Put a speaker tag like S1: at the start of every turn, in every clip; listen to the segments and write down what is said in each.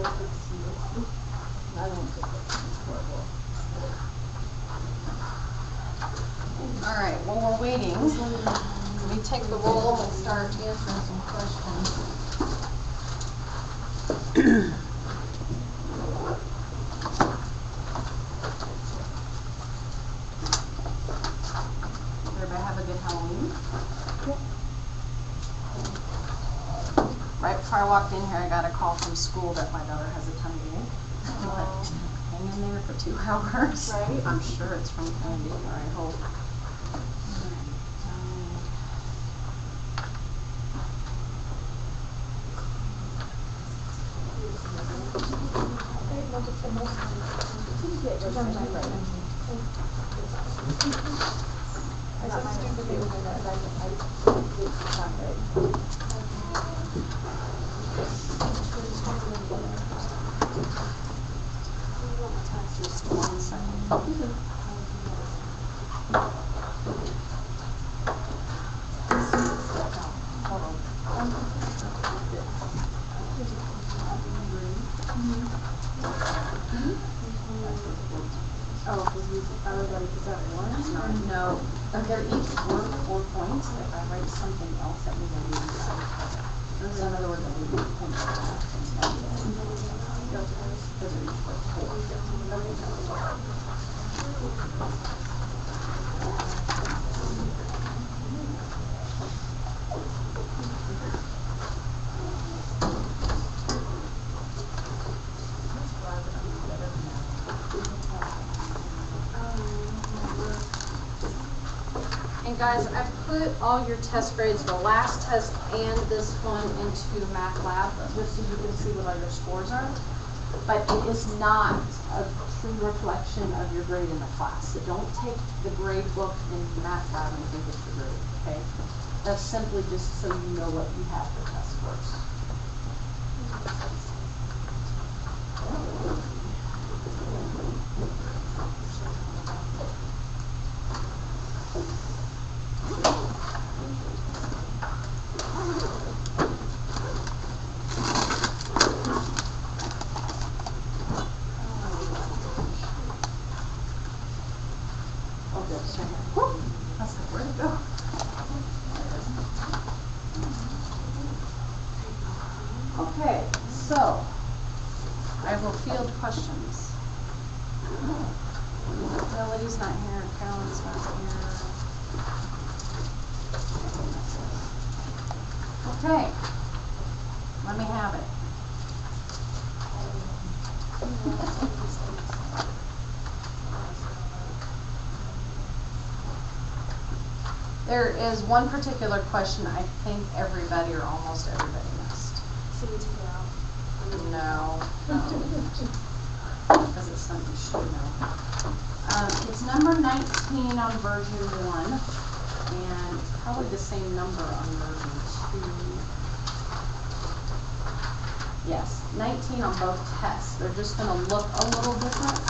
S1: I won't take it. All right, while we're waiting, we take the roll and start answering some questions. Everybody have a good Halloween?
S2: Yep.
S1: Right before I walked in here, I got a call from school that my daughter has a tummy ache. But hang in there for 2 hours.
S2: Right.
S1: I'm sure it's from candy, or I hope. Just 1 second. No, they're each worth 4 points. If I write something else, that means I need to say credit. So in other words, I need to point that out. Those are each worth 4. And guys, I put all your test grades, the last test and this one, into Math Lab, just so you can see what all your scores are. But it is not a true reflection of your grade in the class. So don't take the grade book in Math Lab and think it's your grade, okay? That's simply just so you know what you have for test scores. Okay, so I will field questions. Melody's not here, Carolyn's not here. Okay, let me have it. There is one particular question I think everybody or almost everybody missed. No. Because it's something you should know. It's number 19 on version 1, and it's probably the same number on version 2. Yes, 19 on both tests. They're just going to look a little different.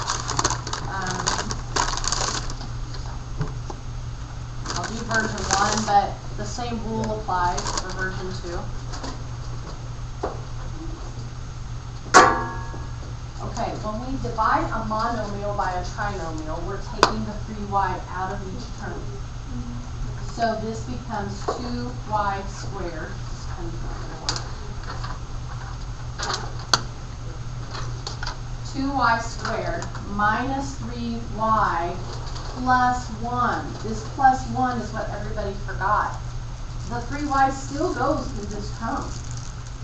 S1: I'll do version 1, but the same rule applies for version 2. Okay, when we divide a monomial by a trinomial, we're taking the 3y out of each term. So this becomes 2y squared. 2y squared minus 3y plus 1. This plus 1 is what everybody forgot. The 3y still goes through this term.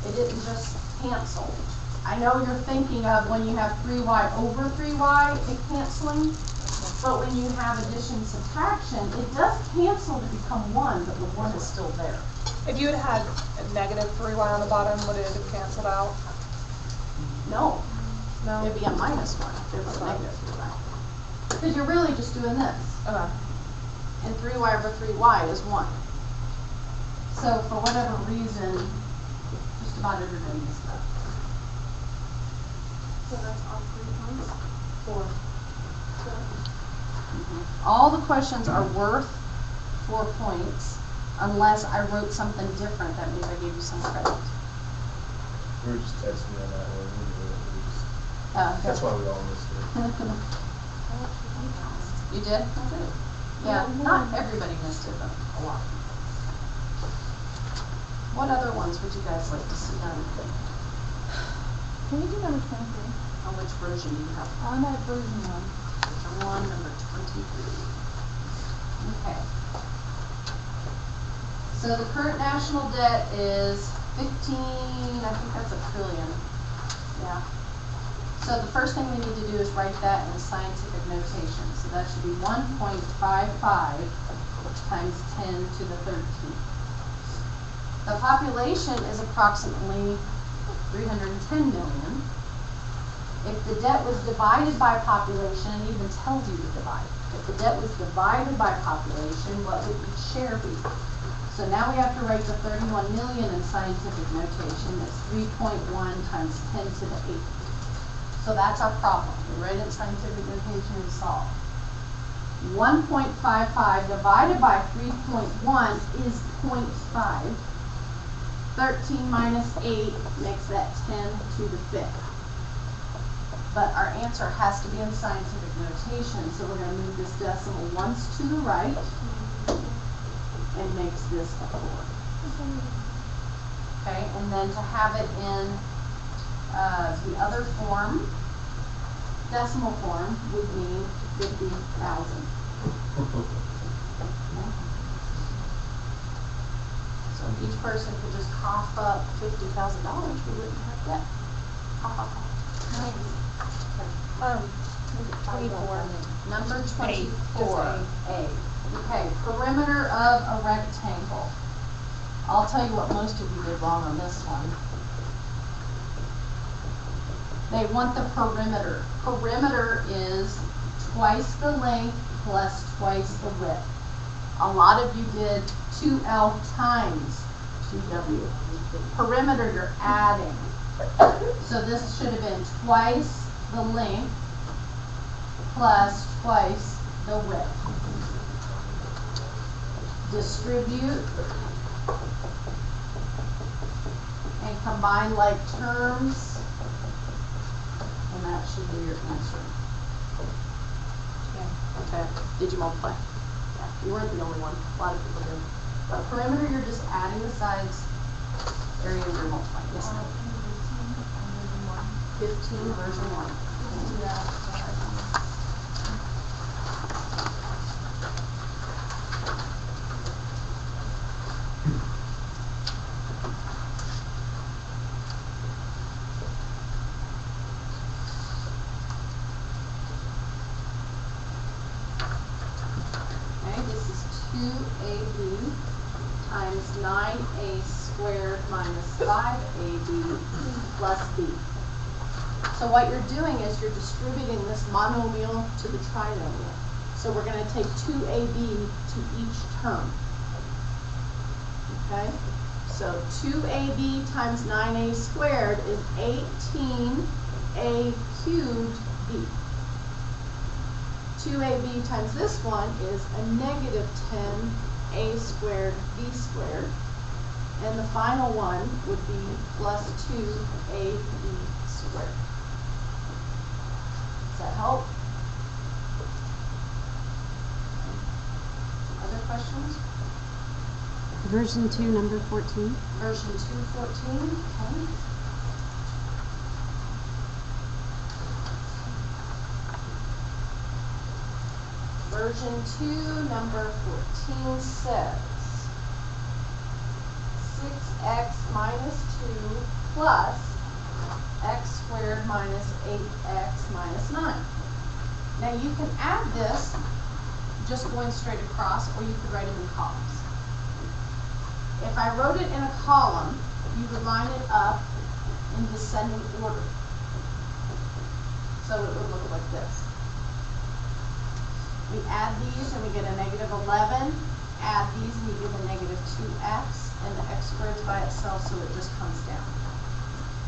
S1: It didn't just cancel. I know you're thinking of when you have 3y over 3y, it canceling, but when you have addition subtraction, it does cancel to become 1, but the 1 is still there.
S2: If you had a negative 3y on the bottom, would it have canceled out?
S1: No.
S2: No.
S1: It'd be a minus 1 if it was a negative 3y. Because you're really just doing this.
S2: Okay.
S1: And 3y over 3y is 1. So for whatever reason, just about everybody missed that.
S3: So that's all 3 points?
S2: 4.
S1: All the questions are worth 4 points unless I wrote something different. That means I gave you some credit.
S4: We were just testing on that one. That's why we all missed it.
S1: You did? Yeah, not everybody missed it, but a lot. What other ones would you guys like to see done?
S3: Can you do number 23?
S1: On which version do you have?
S3: On that version one.
S1: Version 1, number 23. Okay. So the current national debt is 15, I think that's $1 trillion. Yeah. So the first thing we need to do is write that in scientific notation. So that should be 1.55 times 10 to the 13th. The population is approximately 310 million. If the debt was divided by population, it even tells you to divide. If the debt was divided by population, what would each share be? So now we have to write the 31 million in scientific notation. That's 3.1 times 10 to the 8th. So that's our problem. We write it in scientific notation and solve. 1.55 divided by 3.1 is 0.5. 13 minus 8 makes that 10 to the 5th. But our answer has to be in scientific notation, so we're going to move this decimal once to the right and makes this a 4. Okay, and then to have it in the other form, decimal form, would mean 50,000. So if each person could just cough up $50,000, we wouldn't have debt. Cough, cough, cough.
S2: 24.
S1: Number 24, A. Okay, perimeter of a rectangle. I'll tell you what most of you did wrong on this one. They want the perimeter. Perimeter is twice the length plus twice the width. A lot of you did 2L times 2W. Perimeter, you're adding. So this should have been twice the length plus twice the width. Distribute and combine like terms, and that should be your answer. Okay. Did you multiply? Yeah. You weren't the only one. A lot of people did. But perimeter, you're just adding the sides. Area, you're multiplying. Yes, ma'am. 15 version 1. Okay, this is 2AB times 9A squared minus 5AB plus B. So what you're doing is you're distributing this monomial to the trinomial. So we're going to take 2AB to each term. Okay? So 2AB times 9A squared is 18A cubed B. 2AB times this one is a negative 10A squared B squared. And the final one would be plus 2AB squared. Does that help? Other questions?
S5: Version 2, number 14.
S1: Version 214, okay. Version 2, number 14 says 6x minus 2 plus x squared minus 8x minus 9. Now you can add this just going straight across, or you could write them in columns. If I wrote it in a column, you would line it up in descending order. So it would look like this. We add these and we get a negative 11. Add these and you get a negative 2x, and the x squared's by itself, so it just comes down.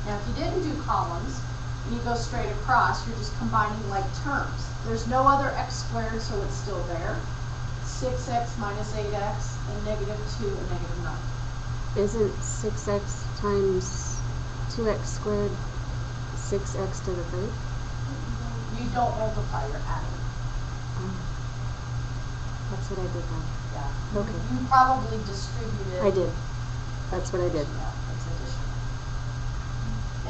S1: Now if you didn't do columns, and you go straight across, you're just combining like terms. There's no other x squared, so it's still there. 6x minus 8x, and negative 2 and negative 9.
S5: Isn't 6x times 2x squared 6x to the third?
S1: you don't multiply, you're adding.
S5: That's what I did wrong.
S1: Yeah.
S5: Okay.
S1: You probably distributed.
S5: I did. That's what I did.
S1: Yeah, it's addition.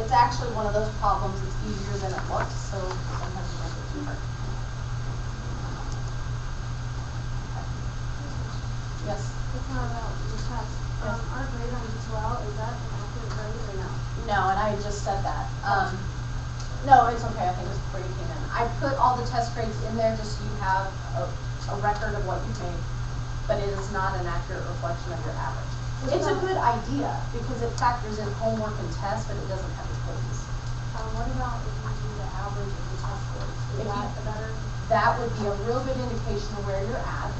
S1: It's actually one of those problems that's easier than it looks, so sometimes you make it too hard. Yes?
S6: It's not about the test.
S1: Yes.
S6: Our grade on D12, is that an accurate grade or no?
S1: No, and I just said that. No, it's okay, I think it was before you came in. I put all the test grades in there just so you have a record of what you made, but it is not an accurate reflection of your average. It's a good idea because it factors in homework and tests, but it doesn't have the quizzes.
S6: What about if you do the average of the test scores? Is that a better?
S1: That would be a real good indication of where you're at.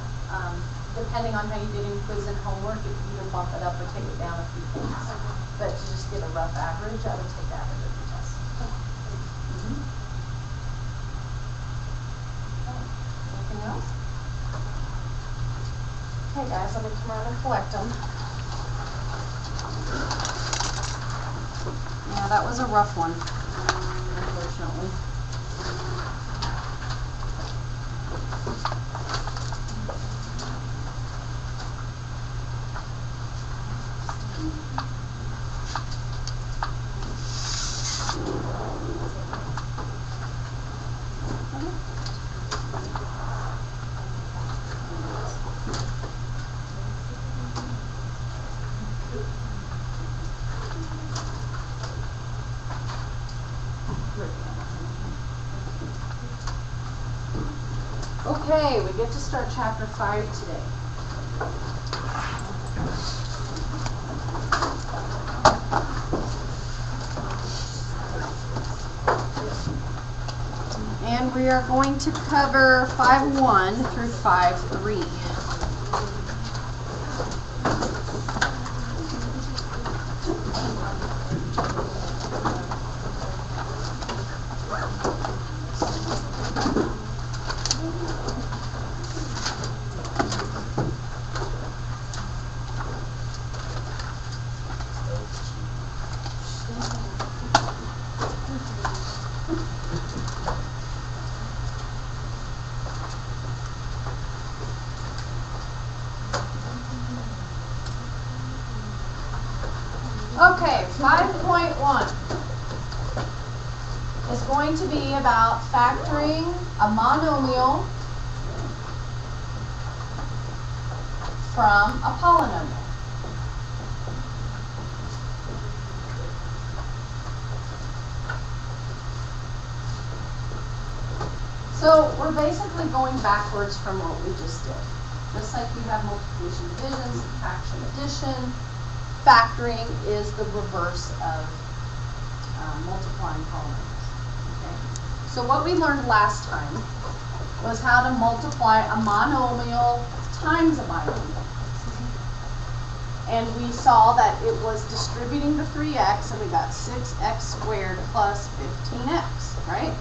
S1: Depending on how you did in quiz and homework, you can either bump it up or take it down a few points. But to just get a rough average, I would take the average of your test. Anything else? Okay guys, let me come around and collect them. Yeah, that was a rough one, unfortunately. Okay, we get to start chapter 5 today. And we are going to cover 5.1 through 5.3. Okay, 5.1 is going to be about factoring a monomial from a polynomial. So we're basically going backwards from what we just did. Just like you have multiplication, division, subtraction, addition, factoring is the reverse of multiplying polynomials. Okay? So what we learned last time was how to multiply a monomial times a binomial. And we saw that it was distributing the 3x, and we got 6x squared plus 15x, right?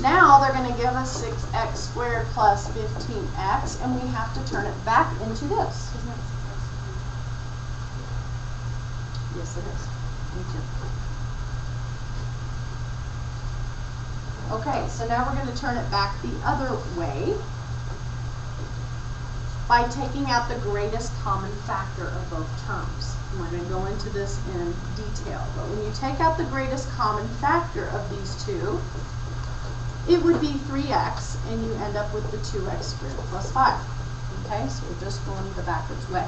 S1: Now they're going to give us 6x squared plus 15x, and we have to turn it back into this. Yes, it is. Thank you. Okay, so now we're going to turn it back the other way by taking out the greatest common factor of both terms. And we're going to go into this in detail. But when you take out the greatest common factor of these two, it would be 3x, and you end up with the 2x squared plus 5. Okay, so we're just going the backwards way.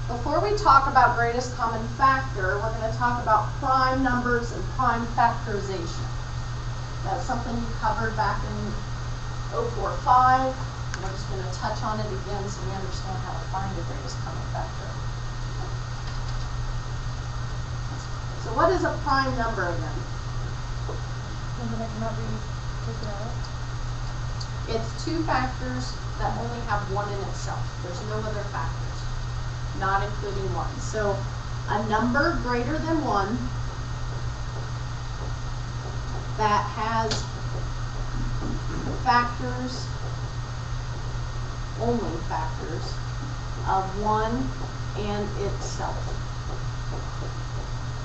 S1: Before we talk about greatest common factor, we're going to talk about prime numbers and prime factorization. That's something you covered back in 045. We're just going to touch on it again so we understand how to find the greatest common factor. So what is a prime number again?
S2: Number that cannot be taken out.
S1: It's two factors that only have one in itself. There's no other factors, not including one. So a number greater than 1 that has factors, only factors, of 1 and itself.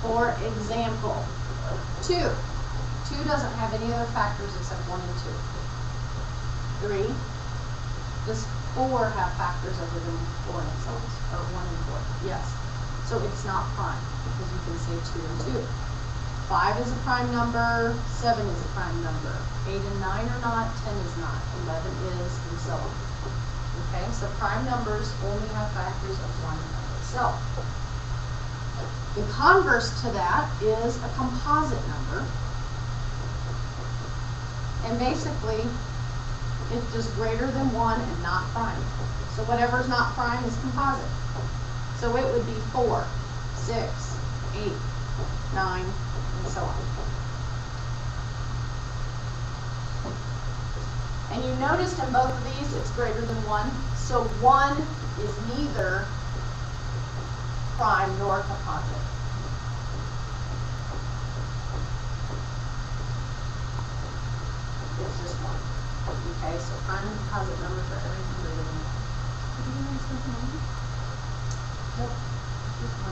S1: For example, 2. 2 doesn't have any other factors except 1 and 2. 3. Does 4 have factors other than 4 and so on, or 1 and 4? Yes. So it's not prime, because you can say 2 and 2. 5 is a prime number, 7 is a prime number. 8 and 9 are not, 10 is not, 11 is, and so on. Okay, so prime numbers only have factors of 1 of itself. The converse to that is a composite number. And basically, it's just greater than 1 and not prime. So whatever's not prime is composite. So it would be 4, 6, 8, 9, and so on. And you noticed in both of these, it's greater than 1. So 1 is neither prime nor composite. It's just 1. Okay, so prime and composite numbers are everything greater than 1. Nope, just 1.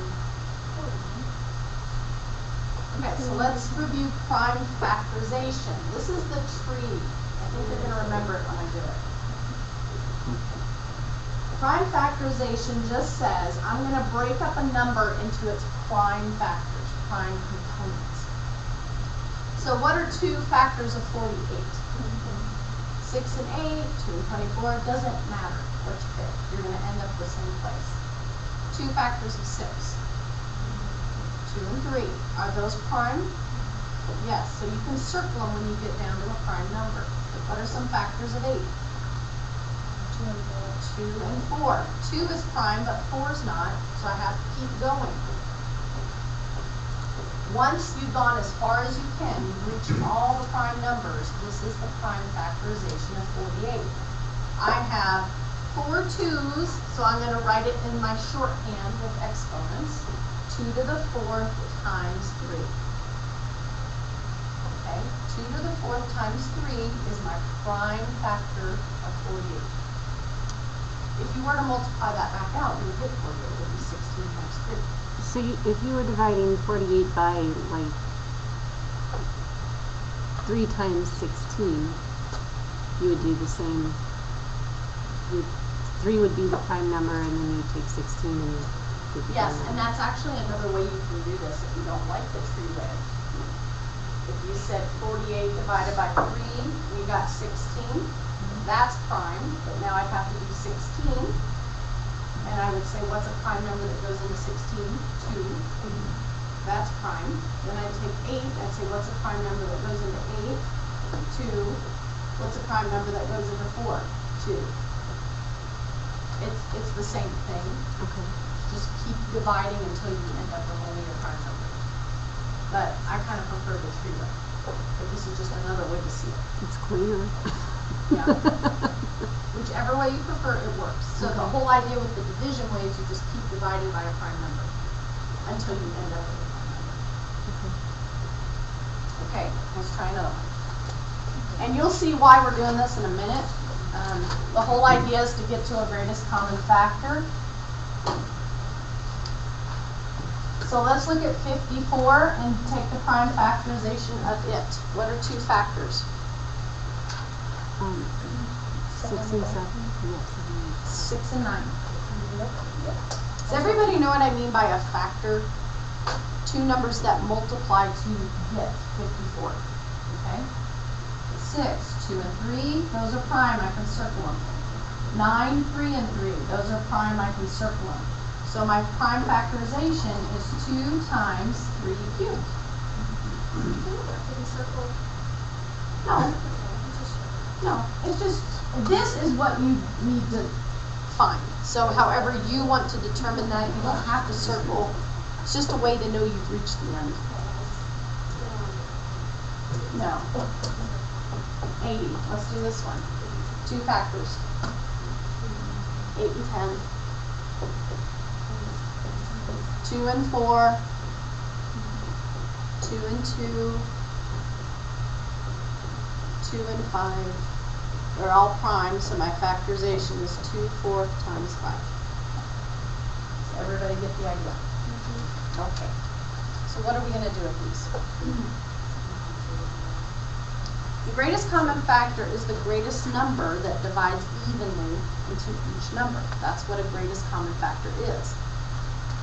S1: Okay, so let's review prime factorization. This is the tree. I think you're going to remember it when I do it. Prime factorization just says I'm going to break up a number into its prime factors, prime components. So what are 2 factors of 48? 6 and 8, 2 and 24, it doesn't matter what you pick. You're going to end up the same place. 2 factors of 6. 2 and 3. Are those prime? Yes, so you can circle them when you get down to a prime number. What are some factors of 8? 2 and 4. 2 and 4. 2 is prime, but 4 is not, so I have to keep going. Once you've gone as far as you can, you've reached all the prime numbers. This is the prime factorization of 48. I have 4 2's, so I'm going to write it in my shorthand with exponents. 2 to the 4th times 3. Okay, 2 to the 4th times 3 is my prime factor of 48. If you were to multiply that back out, you would get 48. It would be 16 times 3.
S5: So if you were dividing 48 by like 3 times 16, you would do the same. 3 would be the prime number, and then you take 16 and you take the
S1: Yes,
S5: prime
S1: and
S5: number.
S1: that's actually another way you can do this if you don't like the tree way. If you said 48 divided by 3, we got 16. That's prime, but now I have to do 16. And I would say, what's a prime number that goes into 16? 2. That's prime. Then I'd take 8. I'd say, what's a prime number that goes into 8? 2. What's a prime number that goes into 4? 2. It's the same thing.
S5: Okay.
S1: Just keep dividing until you end up with only your prime number. But I kind of prefer the tree way. But this is just another way to see it.
S5: It's cleaner.
S1: Yeah. Whichever way you prefer, it works. So the whole idea with the division way is you just keep dividing by a prime number until you end up with a prime number. Okay, let's try another one. And you'll see why we're doing this in a minute. The whole idea is to get to a greatest common factor. So let's look at 54 and take the prime factorization of it. What are 2 factors?
S5: 6 and 7. Yeah,
S1: 6 and 9. Does everybody know what I mean by a factor? 2 numbers that multiply to get 54. Okay? 6, 2 and 3, those are prime, I can circle them. 9, 3 and 3, those are prime, I can circle them. So my prime factorization is 2 times 3 cubed. No. No, it's just, this is what you need to find. So however you want to determine that, you don't have to circle. It's just a way to know you've reached the end. No. 80, let's do this one. 2 factors. 8 and 10. 2 and 4. 2 and 2. 2 and 5. They're all prime, so my factorization is 2/4 times 5. Does everybody get the idea? Okay. So what are we going to do with these? The greatest common factor is the greatest number that divides evenly into each number. That's what a greatest common factor is.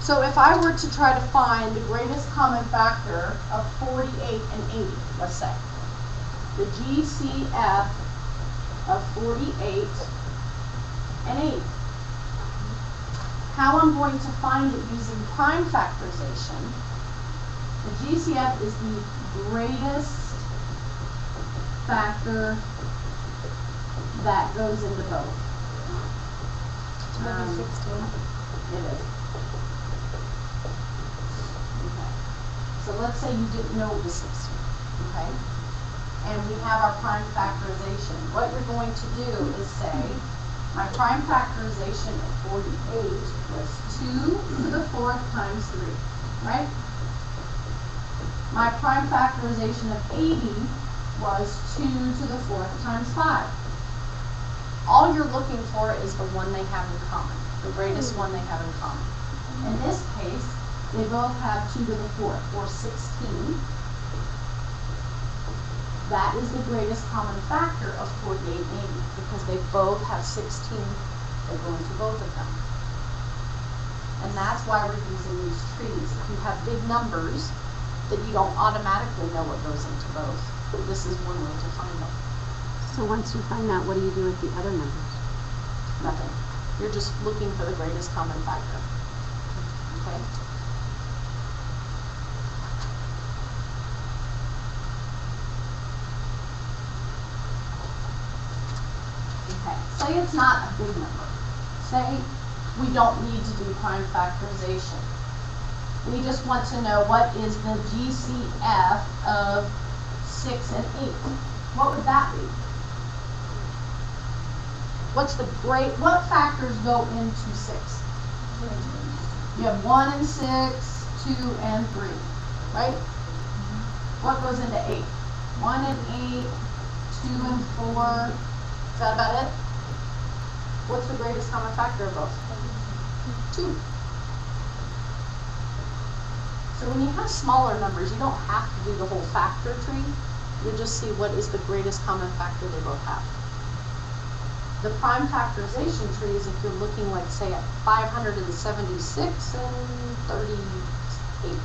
S1: So if I were to try to find the greatest common factor of 48 and 80, let's say, the GCF of 48 and 80. How I'm going to find it using prime factorization, the GCF is the greatest factor that goes into both.
S2: Maybe 16.
S1: It is. Okay. So let's say you didn't know it was 16, okay? And we have our prime factorization. What you're going to do is say, my prime factorization of 48 was 2 to the 4th times 3, right? My prime factorization of 80 was 2 to the 4th times 5. All you're looking for is the one they have in common, the greatest one they have in common. In this case, they both have 2 to the 4th, or 16. That is the greatest common factor of 48 and 80, because they both have 16 that go into both of them. And that's why we're using these trees. If you have big numbers, then you don't automatically know what goes into both. This is one way to find them.
S5: So once you find out, what do you do with the other numbers?
S1: Nothing. You're just looking for the greatest common factor. Okay? Okay. Say it's not a big number. Say we don't need to do prime factorization. We just want to know what is the GCF of 6 and 8. What would that be? What factors go into 6? You have 1 and 6, 2 and 3, right? What goes into 8? 1 and 8, 2 and 4. Is that about it? What's the greatest common factor of both? 2. So when you have smaller numbers, you don't have to do the whole factor tree. You just see what is the greatest common factor they both have. The prime factorization tree is if you're looking, like, say, at 576 and 38,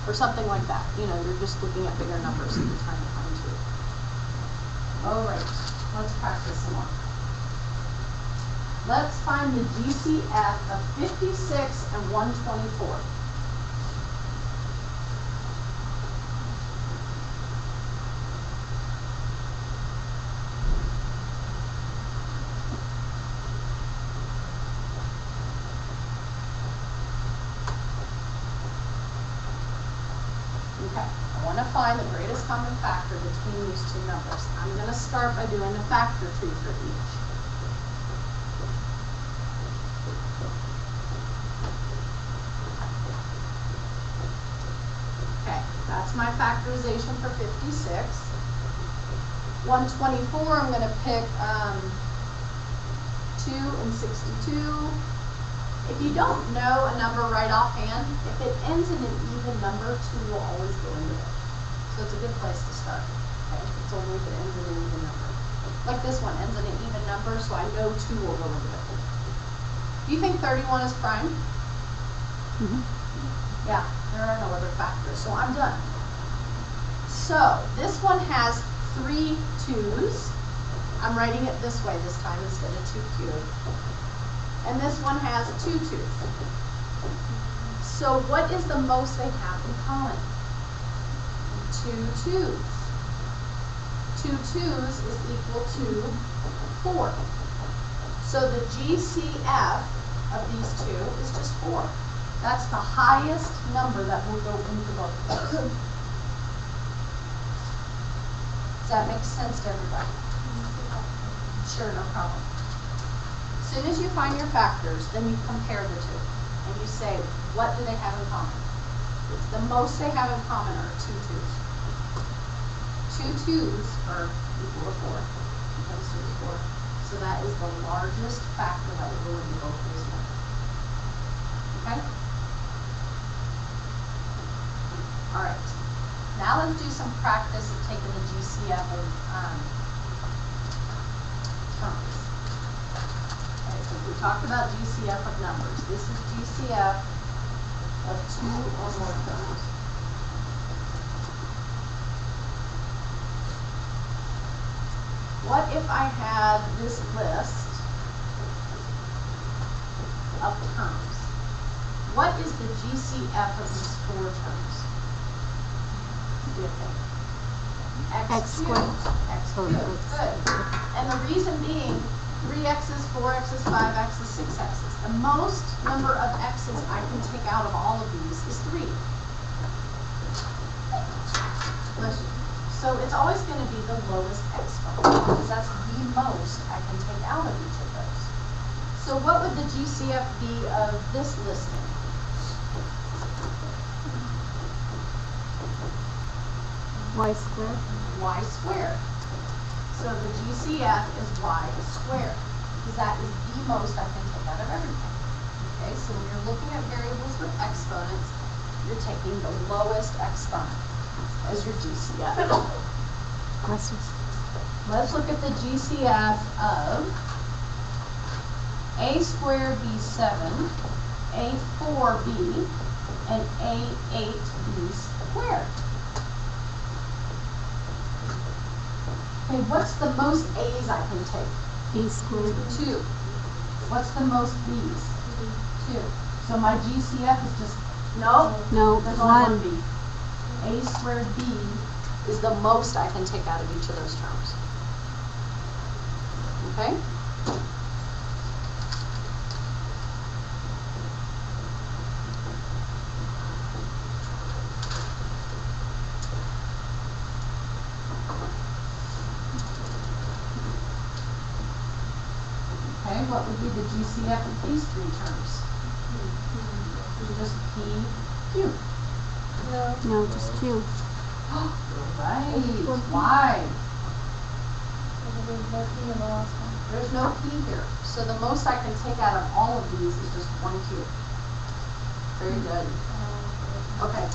S1: or something like that. You know, you're just looking at bigger numbers and you're trying to find 2. All right, let's practice some more. Let's find the GCF of 56 and 124. Okay, I want to find the greatest common factor between these two numbers. I'm going to start by doing a factor tree for each. Okay, that's my factorization for 56. 124, I'm going to pick 2 and 62. If you don't know a number right offhand, if it ends in an even number, 2 will always go into it. So it's a good place to start. Okay? It's only if it ends in an even number. Like this one ends in an even number, so I know 2 will go into it. Do you think 31 is prime?
S5: Mm-hmm.
S1: Yeah, there are no other factors, so I'm done. So this one has 3 2's. I'm writing it this way this time instead of 2 cubed. And this one has 2 2's. So what is the most they have in common? 2 2's. 2 2's is equal to 4. So the GCF of these 2 is just 4. That's the highest number that will go into both of those. Does that make sense to everybody? Sure, no problem. As soon as you find your factors, then you compare the 2. And you say, what do they have in common? The most they have in common are 2 2's. 2 2's are equal to 4. Becomes 2 to 4. So that is the largest factor that will go into both of these numbers. Okay? All right. Now let's do some practice of taking the GCF of terms. Okay, so we talked about GCF of numbers. This is GCF of 2 or more terms. What if I had this list of terms? What is the GCF of these 4 terms? Do you think?
S5: X squared.
S1: X
S5: Oh,
S1: cubed.
S5: X.
S1: Good. And the reason being, 3x's, 4x's, 5x's, 6x's. The most number of x's I can take out of all of these is 3. So it's always going to be the lowest exponent, because that's the most I can take out of each of those. So what would the GCF be of this listing?
S5: Y squared.
S1: Y squared. So the GCF is y squared, because that is the most I can take out of everything. Okay, so when you're looking at variables with exponents, you're taking the lowest exponent as your GCF.
S5: Questions?
S1: Let's look at the GCF of a squared b7, a4b, and a8b squared. Okay, what's the most a's I can take?
S5: B squared.
S1: 2. What's the most b's? 2. So my GCF is just, no?
S5: No,
S1: There's only
S5: 1.
S1: one b. A squared b is the most I can take out of each of those terms. Okay? Okay, what would be the GCF of these 3 terms? Just p cubed.
S5: No, just Q.
S1: Right. Why?
S2: There's no P in the last one.
S1: There's no p here. So the most I can take out of all of these is just 1 cube. Very good. Okay.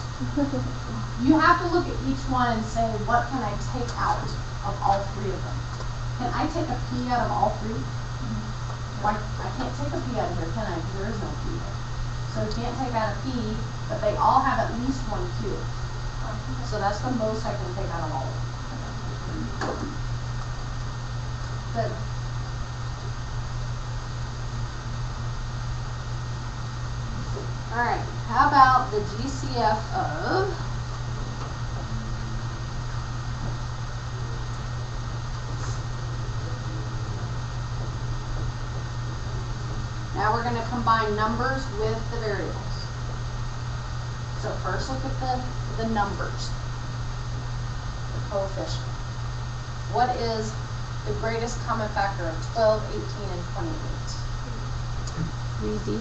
S1: You have to look at each one and say, what can I take out of all 3 of them? Can I take a p out of all 3? Why? I can't take a p out of here, can I? Because there is no p there. So you can't take out a p, but they all have at least 1 cube. So that's the most I can take out of all of them. Good. All right, how about the GCF of now we're going to combine numbers with the variables. So first look at the numbers, the coefficient. What is the greatest common factor of 12, 18, and 28?
S5: 3D.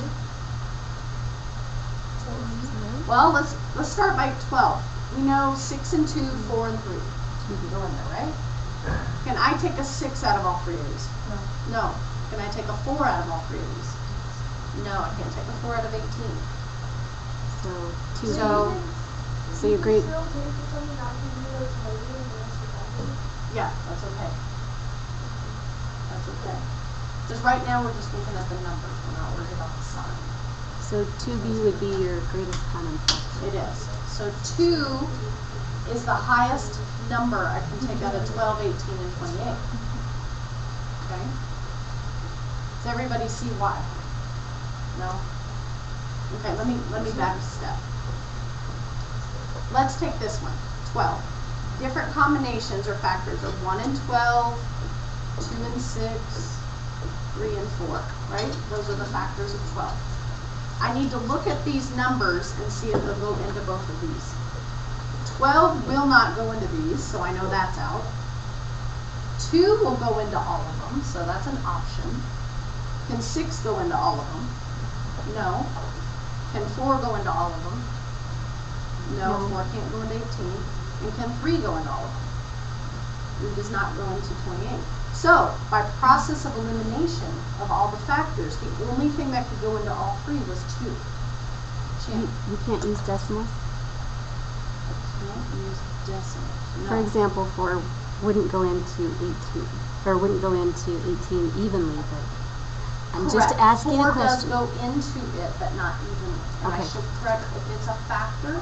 S1: Well, let's start by 12. We know 6 and 2, 4 and 3. Go in there, right? Can I take a 6 out of all 3 of these? No. No. Can I take a 4 out of all 3 of these? No, I can't take a 4 out of 18.
S5: So 2D. So your great.
S1: Yeah, that's okay. That's okay. Just right now we're just looking at the numbers. We're not worried about the sign.
S5: So 2B would be your greatest common factor.
S1: It is. So 2 is the highest number I can take out of 12, 18, and 28. Okay? Does everybody see why? No? Okay, let me back a step. Let's take this one, 12. Different combinations or factors of 1 and 12, 2 and 6, 3 and 4, right? Those are the factors of 12. I need to look at these numbers and see if they'll go into both of these. 12 will not go into these, so I know that's out. 2 will go into all of them, so that's an option. Can 6 go into all of them? No. Can 4 go into all of them? No, 4 can't go into 18. And can 3 go into all of them? It does not go into 28. So, by process of elimination of all the factors, the only thing that could go into all 3 was 2.
S5: You can't use decimals?
S1: No, use decimals, no.
S5: For example, 4 wouldn't go into 18, or wouldn't go into 18 evenly, but I'm just
S1: Correct.
S5: asking a
S1: 4 does
S5: question.
S1: go into it, but not evenly. And I
S5: Okay.
S1: should correct, if it's a factor,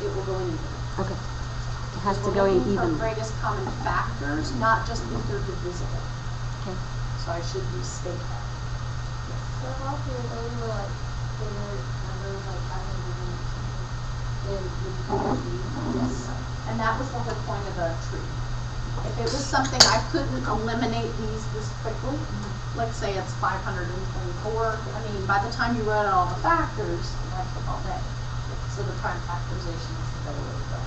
S1: it will go in evenly.
S5: Okay. It has to
S1: We're
S5: go in
S1: looking for
S5: evenly.
S1: greatest common factors, not just if they're divisible.
S5: Okay.
S1: So I should restate that.
S6: So how can those were like bigger numbers, like 500 or something?
S1: Then would you go with yes. And that was the whole point of the tree. If it was something I couldn't eliminate these this quickly, let's say it's 524, I mean, by the time you wrote out all the factors, that took all day. So the prime factorization is the better way to go.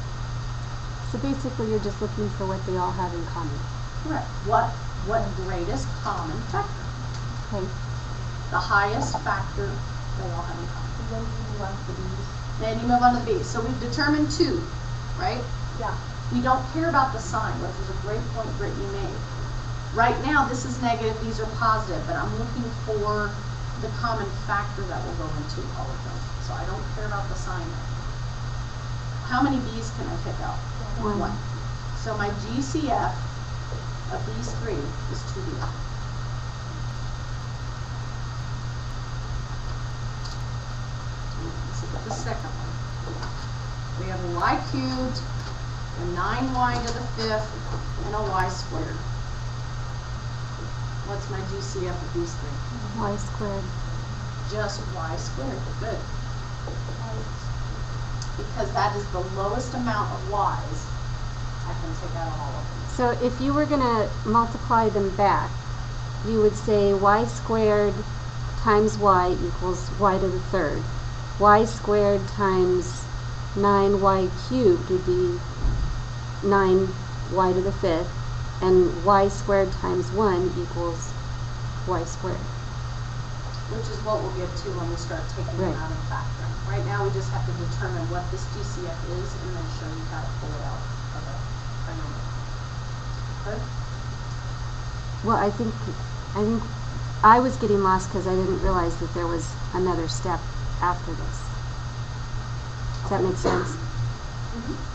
S5: So basically, you're just looking for what they all have in common.
S1: Correct. What greatest common factor?
S5: Okay.
S1: The highest factor they all have in common.
S6: Then you move on to the B's.
S1: Then you move on to the B. So we've determined 2, right?
S6: Yeah.
S1: We don't care about the sign, which is a great point Brittany made. Right now, this is negative, these are positive, but I'm looking for the common factor that will go into all of them. So I don't care about the sign. How many B's can I pick out?
S5: One.
S1: So my GCF of these 3 is 2B. Let's look at the second one. We have a y cubed, a 9y to the 5th, and a y squared. What's my GCF of these 3?
S5: Y squared.
S1: Just y squared. Good. Because that is the lowest amount of y's I can take out of all of them.
S5: So if you were going to multiply them back, you would say y squared times y equals y to the 3rd. Y squared times 9y cubed would be 9y to the 5th. And y squared times 1 equals y squared.
S1: Which is what we'll get to when we start taking them
S5: Right.
S1: out and factoring. Right now, we just have to determine what this GCF is and then show you how to pull it out of a trinomial. Good?
S5: Well, I think I was getting lost because I didn't realize that there was another step after this. Does that make sense?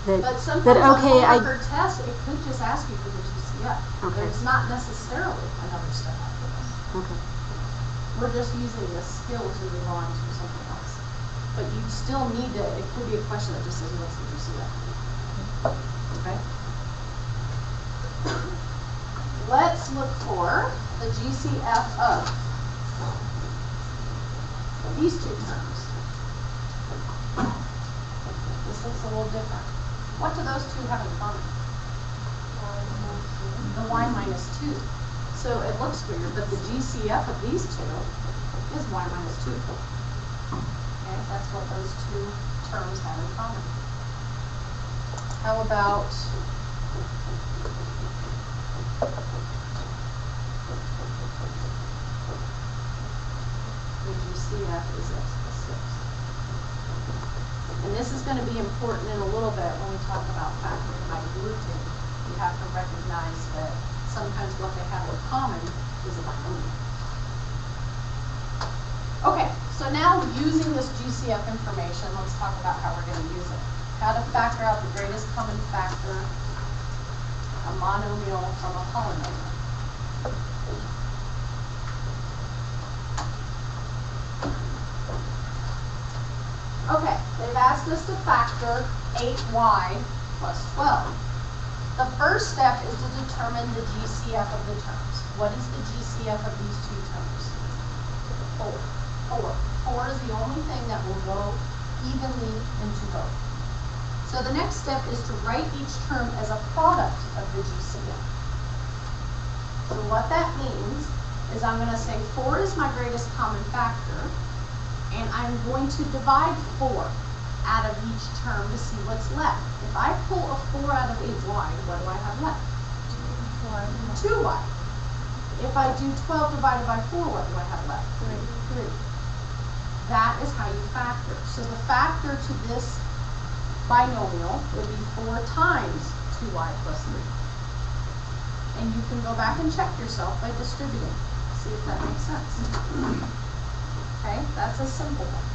S1: But
S5: That
S1: sometimes
S5: okay,
S1: on a Harvard test, it could just ask you for the GCF.
S5: Okay.
S1: There's not necessarily another step after this.
S5: Okay.
S1: We're just using the skill to move on to something else. But you still need to, it could be a question that just says, what's the GCF? Okay? Let's look for the GCF of these 2 terms. This looks a little different. What do those 2 have in common? The y minus 2. So it looks weird, but the GCF of these 2 is y minus 2. Okay, that's what those 2 terms have in common. How about the GCF is x plus 6. And this is going to be important in a little bit when we talk about factoring by grouping. You have to recognize that sometimes what they have in common is a binomial. Okay, so now using this GCF information, let's talk about how we're going to use it. How to factor out the greatest common factor, a monomial from a polynomial. Okay, they've asked us to factor 8y plus 12. The first step is to determine the GCF of the terms. What is the GCF of these 2 terms? 4. 4 is the only thing that will go evenly into both. So the next step is to write each term as a product of the GCF. So what that means is I'm going to say 4 is my greatest common factor, and I'm going to divide 4 out of each term to see what's left. If I pull a 4 out of 8y, what do I have left? 2y. If I do 12 divided by 4, what do I have left? 3. That is how you factor. So the factor to this binomial would be 4 times 2y plus 3. And you can go back and check yourself by distributing. See if that makes sense. Okay, that's a simple one.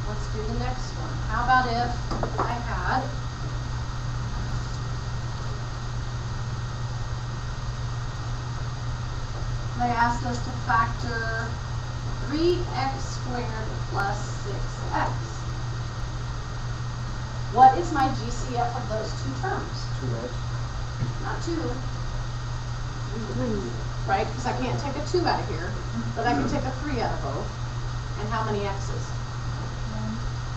S1: let's do the next one. How about if I had they asked us to factor 3x squared plus 6x. What is my GCF of those two terms?
S4: 2x.
S1: Not 2. Right? Because I can't take a 2 out of here, but I can take a 3 out of both. And how many x's?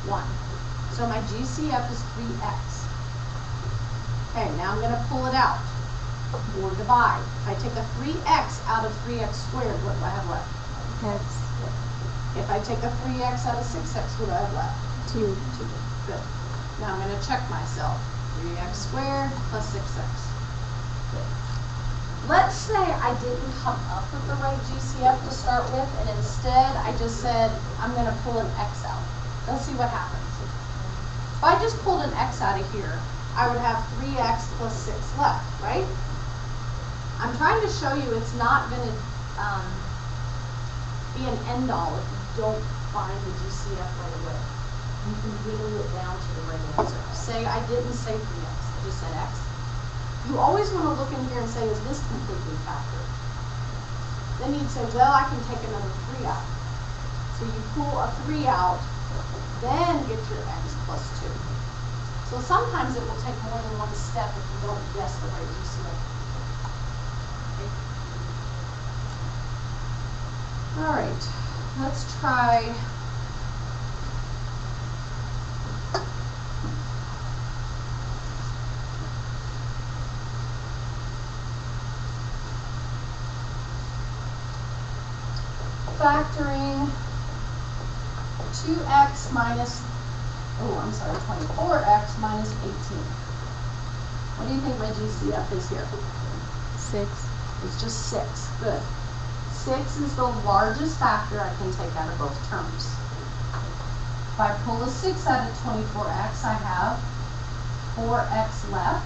S1: 1. So my GCF is 3x. Okay, now I'm going to pull it out. Or divide. If I take a 3x out of 3x squared, what do I have left?
S5: X.
S1: If I take a 3x out of 6x, what do I have left?
S5: 2.
S1: 2. Good. Now I'm going to check myself. 3x squared plus 6x. Good. Let's say I didn't come up with the right GCF to start with, and instead I just said, I'm going to pull an x out. Let's see what happens. If I just pulled an x out of here, I would have 3x plus 6 left, right? I'm trying to show you it's not going to be an end-all if you don't find the GCF right away. You can whittle it down to the right answer. Say I didn't say 3x, I just said x. You always want to look in here and say, is this completely factored? Then you'd say, well, I can take another 3 out. So you pull a 3 out, then get your x plus 2. So sometimes it will take more than one step if you don't guess the right GCF. Okay. All right, let's try factoring 2x minus, 24x minus 18. What do you think my GCF is here?
S5: 6.
S1: It's just 6. Good. 6 is the largest factor I can take out of both terms. If I pull a 6 out of 24x, I have 4x left.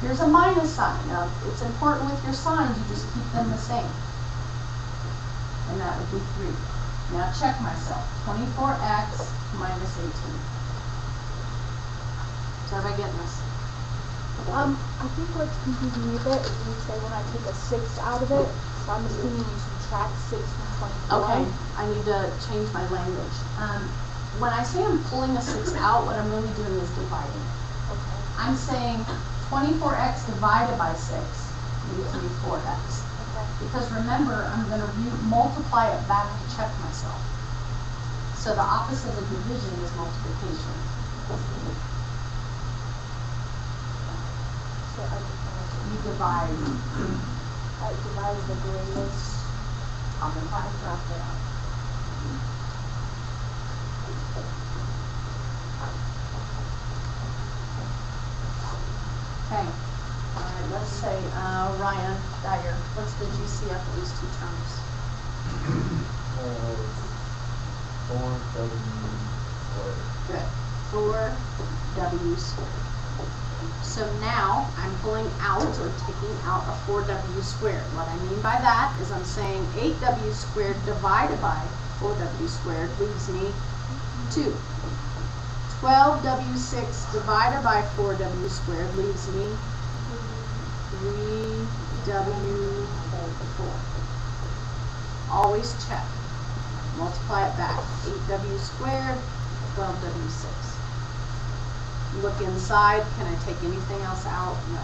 S1: Here's a minus sign. Now, it's important with your signs, you just keep them the same. And that would be 3. Now check myself. 24x minus 18. Is everybody getting this?
S3: I think what's confusing me a bit is you say when I take a 6 out of it, so I'm assuming you subtract 6 from 24.
S1: Okay, I need to change my language. When I say I'm pulling a 6 out, what I'm really doing is dividing.
S3: Okay.
S1: I'm saying 24x divided by 6 gives me 4x.
S3: Okay.
S1: Because remember, I'm going to multiply it back to check myself. So the opposite of division is multiplication.
S3: So I
S1: You divide.
S3: divide the greatest
S1: Common factor. Okay. All right, let's say, Ryan Dyer, what's the GCF of these two terms?
S4: 4w squared.
S1: Good. 4w squared. So now I'm pulling out or taking out a 4w squared. What I mean by that is I'm saying 8w squared divided by 4w squared leaves me 2. 12w6 divided by 4w squared leaves me 3w4. Always check. Multiply it back. 8w squared, 12w6. Look inside. Can I take anything else out? No.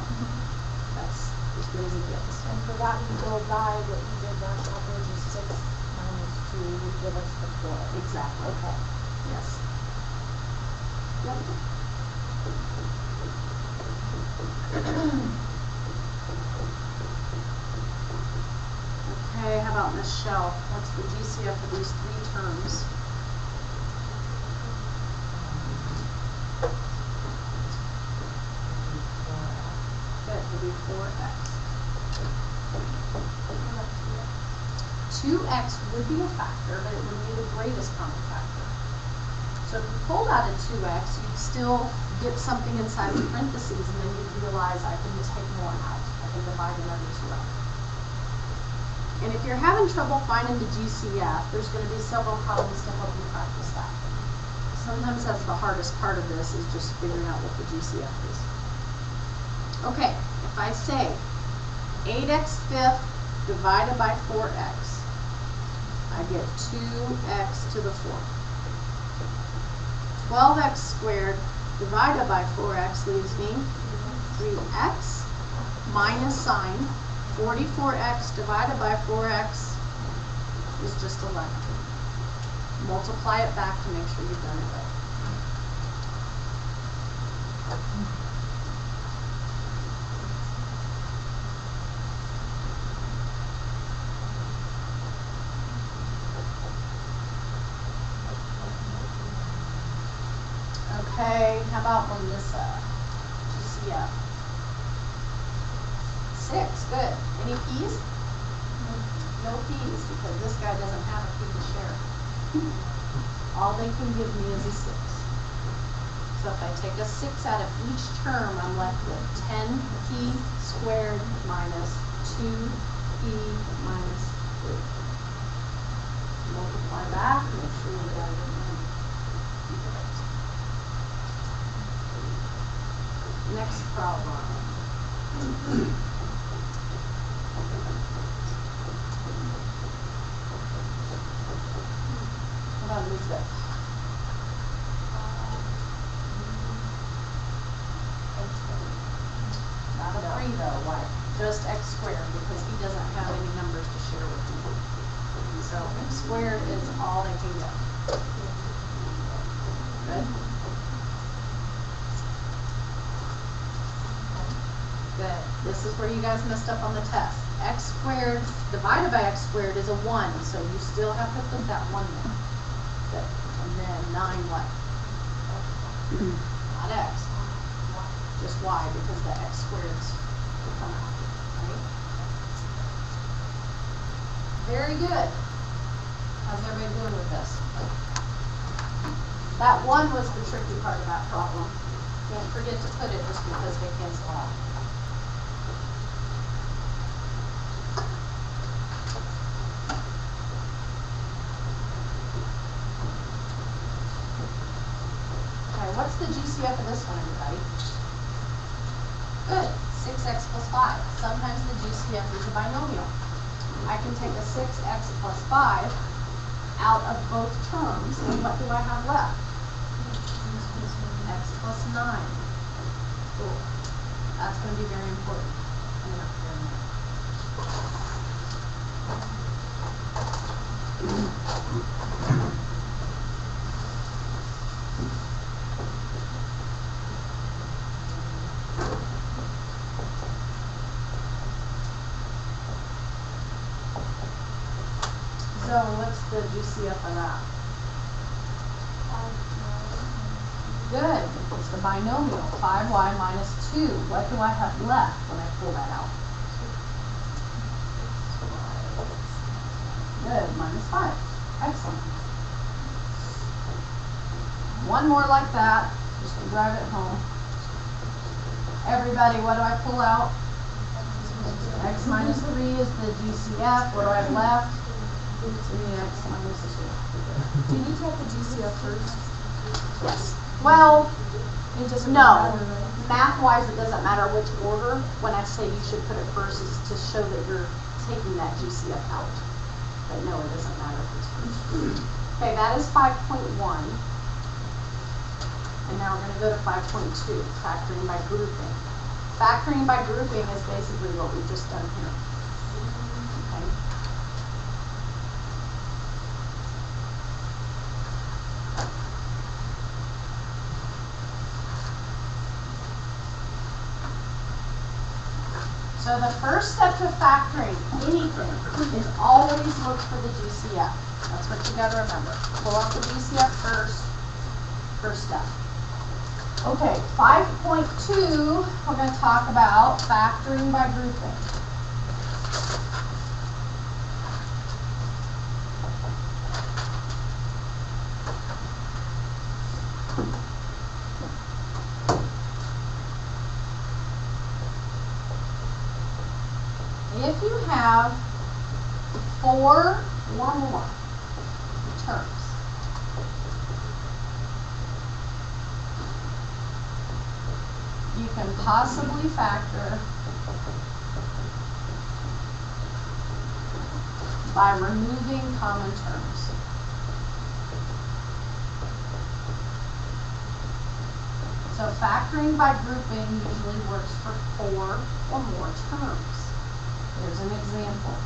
S1: That's as good as it gets.
S3: And for that you go by what you did last time, which is 6 minus 2 would give us the 4.
S1: Exactly.
S3: Okay.
S1: Yes. Yep. Okay, how about Michelle? What's the GCF of these 3 terms? Good, it'll be 4x. 2x would be a factor, but it would be the greatest common factor. So if you pulled out a 2x, you'd still get something inside the parentheses, and then you'd realize I can take more out. I can divide another 2 out. And if you're having trouble finding the GCF, there's going to be several problems to help you practice that. Sometimes that's the hardest part of this, is just figuring out what the GCF is. Okay, if I say 8x5 divided by 4x, I get 2x to the 4th. 12x squared divided by 4x leaves me 3x minus sign. 44x divided by 4x is just 11. Multiply it back to make sure you've done it right. Okay, how about Melissa? GCF. 6, good. Any P's? No P's, because this guy doesn't have a P to share. All they can give me is a 6. So if I take a 6 out of each term, I'm left with 10P squared minus 2P minus 3. Multiply back, make sure you got it right. Next problem. How about Elizabeth? Not a 3 though, why? Just x squared, because he doesn't have any numbers to share with me. So x squared is all they can get. Good? Good. This is where you guys messed up on the test. X squared divided by x squared is a 1, so you still have to put that 1 there. Good. And then 9 what? Not x. Just y, because the x squareds will come out. Right? Very good. How's everybody doing with this? That 1 was the tricky part of that problem. Don't forget to put it just because they cancel out. What's the GCF of this one, everybody? Good. 6x plus 5. Sometimes the GCF is a binomial. I can take a 6x plus 5 out of both terms, and what do I have left? X plus 9. Cool. That's going to be very important. Coming up here in a minute. So what's the GCF of that? Good. It's the binomial. 5y minus 2. What do I have left when I pull that out? Good. Minus 5. Excellent. One more like that, just to drive it home. Everybody, what do I pull out? X minus 3 is the GCF. What do I have left? 3x minus 2.
S2: Do you need to have the GCF first?
S1: Yes. Well,
S2: It doesn't
S1: no.
S2: matter, right?
S1: Math-wise, it doesn't matter which order. When I say you should put it first, is to show that you're taking that GCF out. But no, it doesn't matter if it's first. Okay, that is 5.1. And now we're going to go to 5.2, factoring by grouping. Factoring by grouping is basically what we've just done here. Okay. So the first step to factoring anything is always look for the GCF. That's what you got to remember. Pull out the GCF first step. Okay, 5.2, we're going to talk about factoring by grouping. If you have 4 or more terms, you can possibly factor by removing common terms. So factoring by grouping usually works for 4 or more terms. Here's an example.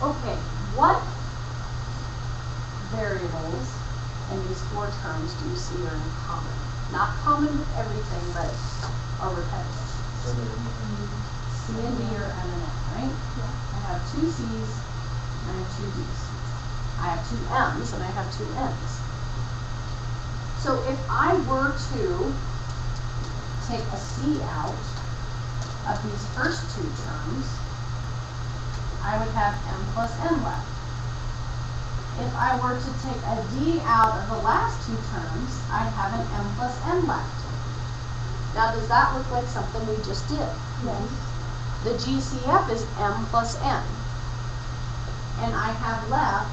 S1: Okay, what variables in these 4 terms do you see are in common? Not common with everything, but are repetitive. C and D are M and N, right? I have 2 C's and I have 2 D's. I have 2 M's and I have 2 N's. So if I were to take a C out of these first 2 terms, I would have M plus N left. If I were to take a D out of the last 2 terms, I'd have an M plus N left. Now, does that look like something we just did?
S3: Yes.
S1: The GCF is M plus N. And I have left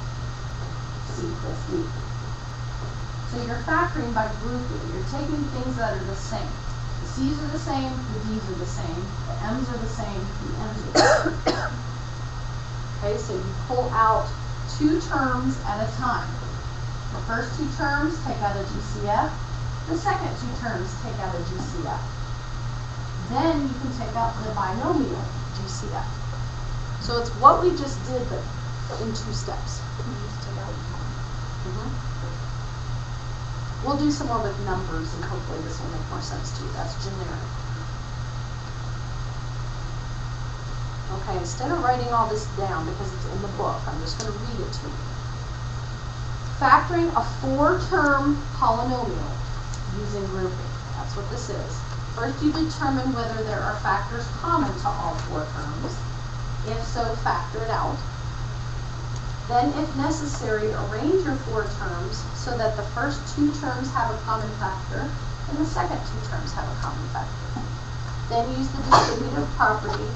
S1: C plus D. So you're factoring by grouping. You're taking things that are the same. The C's are the same, the D's are the same, the M's are the same, the N's are the same. Okay, so you pull out 2 terms at a time. The first 2 terms take out a GCF. The second 2 terms take out a GCF. Then you can take out the binomial GCF. So it's what we just did, but in 2 steps. We'll do some more with numbers, and hopefully this will make more sense to you. That's generic. Okay, instead of writing all this down because it's in the book, I'm just going to read it to you. Factoring a 4-term polynomial using grouping. That's what this is. First, you determine whether there are factors common to all 4 terms. If so, factor it out. Then, if necessary, arrange your 4 terms so that the first 2 terms have a common factor and the second 2 terms have a common factor. Then use the distributive property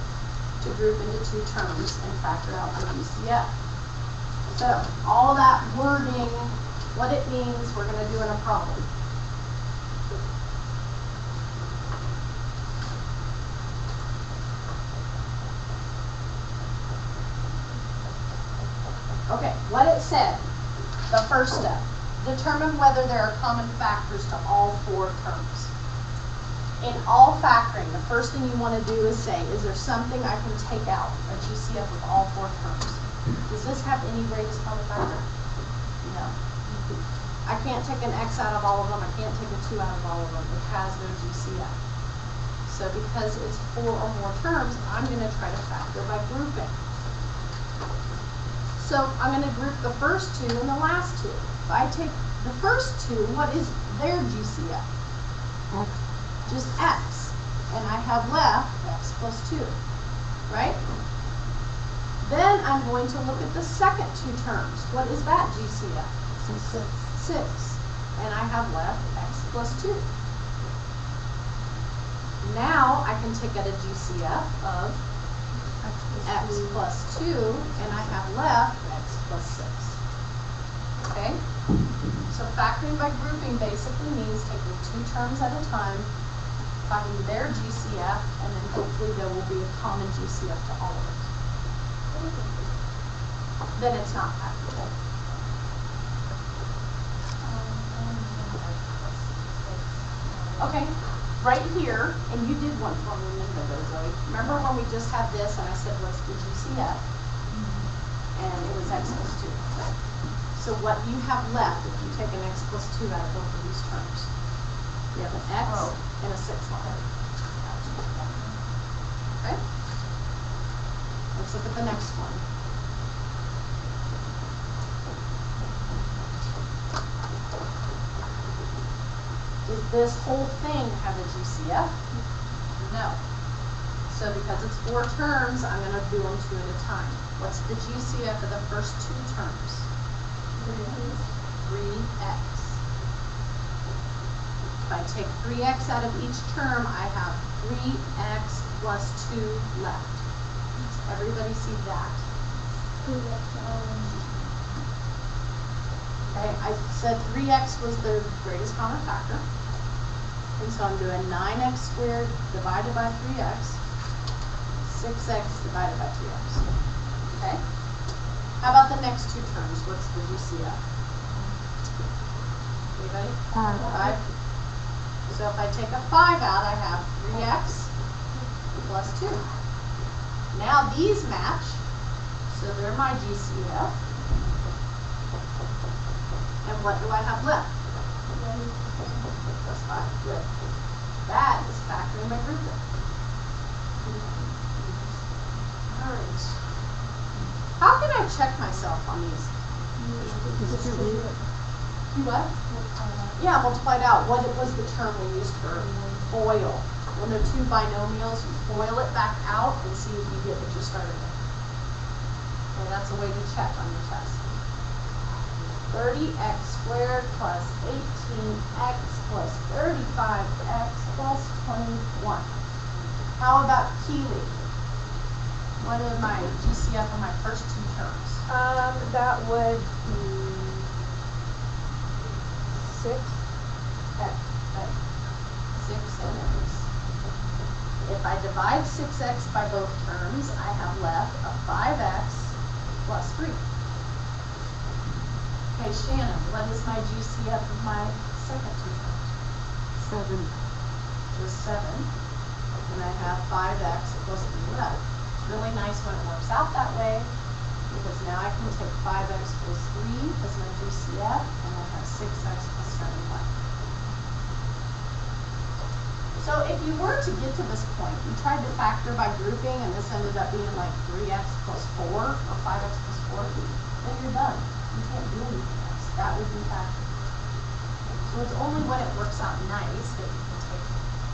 S1: to group into 2 terms and factor out the GCF. So, all that wording, what it means, we're going to do in a problem. Okay, what it said, the first step, determine whether there are common factors to all 4 terms. In all factoring, the first thing you want to do is say, is there something I can take out, a GCF with all 4 terms? Does this have any greatest common factor? No. I can't take an X out of all of them, I can't take a 2 out of all of them. It has no GCF. So because it's 4 or more terms, I'm going to try to factor by grouping. So I'm going to group the first 2 and the last 2. If I take the first 2, what is their GCF?
S5: X.
S1: Just X. And I have left X plus 2, right? Then I'm going to look at the second 2 terms. What is that GCF? 6. And I have left X plus 2. Now I can take out a GCF of X plus 2, and I have left X plus 6. Okay? So factoring by grouping basically means taking 2 terms at a time, finding their GCF, and then hopefully there will be a common GCF to all of it. Then it's not factorable. Okay, right here, and you did one for me a minute ago, Zoe. Remember when we just had this and I said, what's the GCF? And it was X plus 2. So what you have left, if you take an X plus 2 out of both of these terms, you have an X and a 6 line. Okay? Let's look at the next one. Does this whole thing have a GCF? No. So because it's 4 terms, I'm going to do them 2 at a time. What's the GCF of the first 2 terms? 3x. If I take 3x out of each term, I have 3x plus 2 left. Does everybody see that? Okay, I said 3x was the greatest common factor. And so I'm doing 9x squared divided by 3x, 6x divided by 2x. Okay? How about the next two terms? What's the GCF? Anybody? 5. So if I take a 5 out, I have 3x plus 2. Now these match, so they're my GCF. And what do I have left? Plus 5. Good. That is factoring my grouping. All right. How can I check myself on these? Do what? Yeah, multiplied out. What was the term we used for FOIL? When they're two binomials, you FOIL it back out and see if you get what you started with. Okay, that's a way to check on your test. 30x squared plus 18x plus 35x plus 21. How about Keeley? What are my GCF on my first two terms?
S2: That would be 6x.
S1: 6x. If I divide 6x by both terms, I have left a 5x plus 3. Okay, Shannon, what is my GCF of my second two terms?
S5: 7.
S1: Was 7. And I have 5x equals 3 left. It's really nice when it works out that way, because now I can take 5x plus 3 as my GCF, and I have 6x plus 7 left. So if you were to get to this point, you tried to factor by grouping, and this ended up being like 3x plus 4 or 5x plus 4, then you're done. You can't do anything else. That would be factoring. So it's only when it works out nice that you can take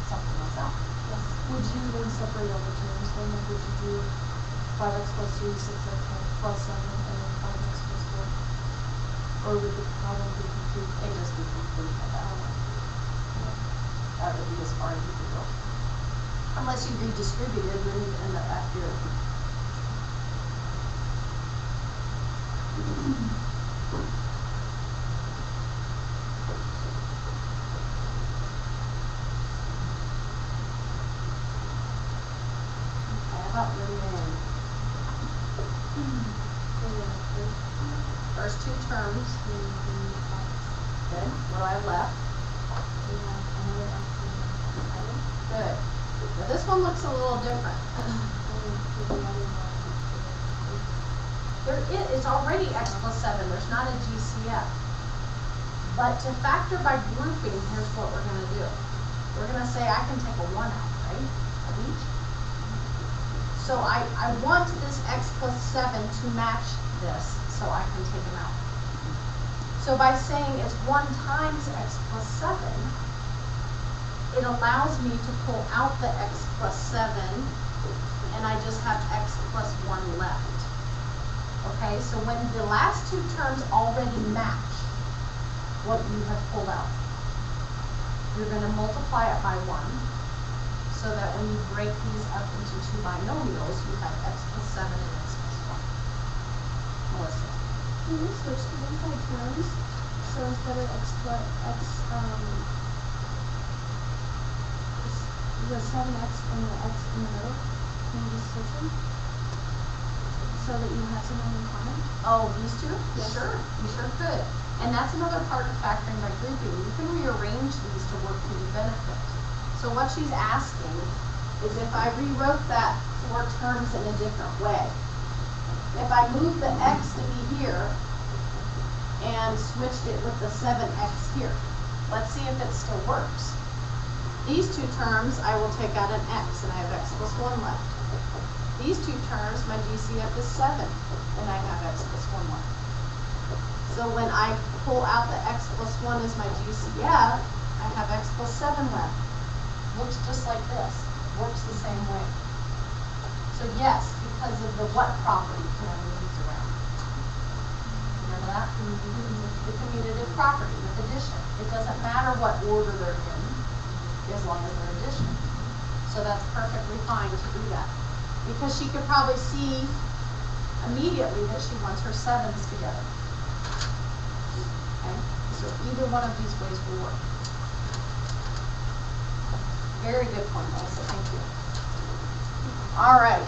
S1: something else out. Yes.
S3: Would you then separate all the terms then? Like would you do 5x plus 3, 6x plus 7, and then 5x plus 4? Or would the problem be complete?
S1: It'd just be complete at that point. That would be as far as you could go. Unless you redistributed, then you end up at your about remaining. First two terms. Good. What do I have left? Good. Now this one looks a little different. It's already x plus 7. There's not a GCF. But to factor by grouping, here's what we're going to do. We're going to say I can take a 1 out, right? Of each. So I want this x plus 7 to match this, so I can take them out. So by saying it's 1 times x plus 7, it allows me to pull out the x plus 7, and I just have x plus 1 left. Okay, so when the last two terms already match what you have pulled out, you're going to multiply it by 1. So that when you break these up into two binomials, you have x plus 7 and x plus 1. Melissa.
S3: Can you switch to them by terms? So instead of the 7x and the x in the middle, can you just switch them? So that you have something in common?
S1: Oh, these two?
S3: Yes.
S1: Sure, you sure could. And that's another part of factoring by grouping. You can rearrange these to work for your benefit. So what she's asking is if I rewrote that 4 terms in a different way. If I moved the x to be here and switched it with the 7x here, let's see if it still works. These two terms, I will take out an x, and I have x plus 1 left. These two terms, my GCF is 7, and I have x plus 1 left. So when I pull out the x plus 1 as my GCF, I have x plus 7 left. Looks just like this. Works the same way. So yes, because of the what property, can I move these around? Remember that? The commutative property with addition. It doesn't matter what order they're in, as long as they're addition. So that's perfectly fine to do that. Because she could probably see immediately that she wants her 7s together. Okay? So either one of these ways will work. Very good point, Melissa. Thank you. All right.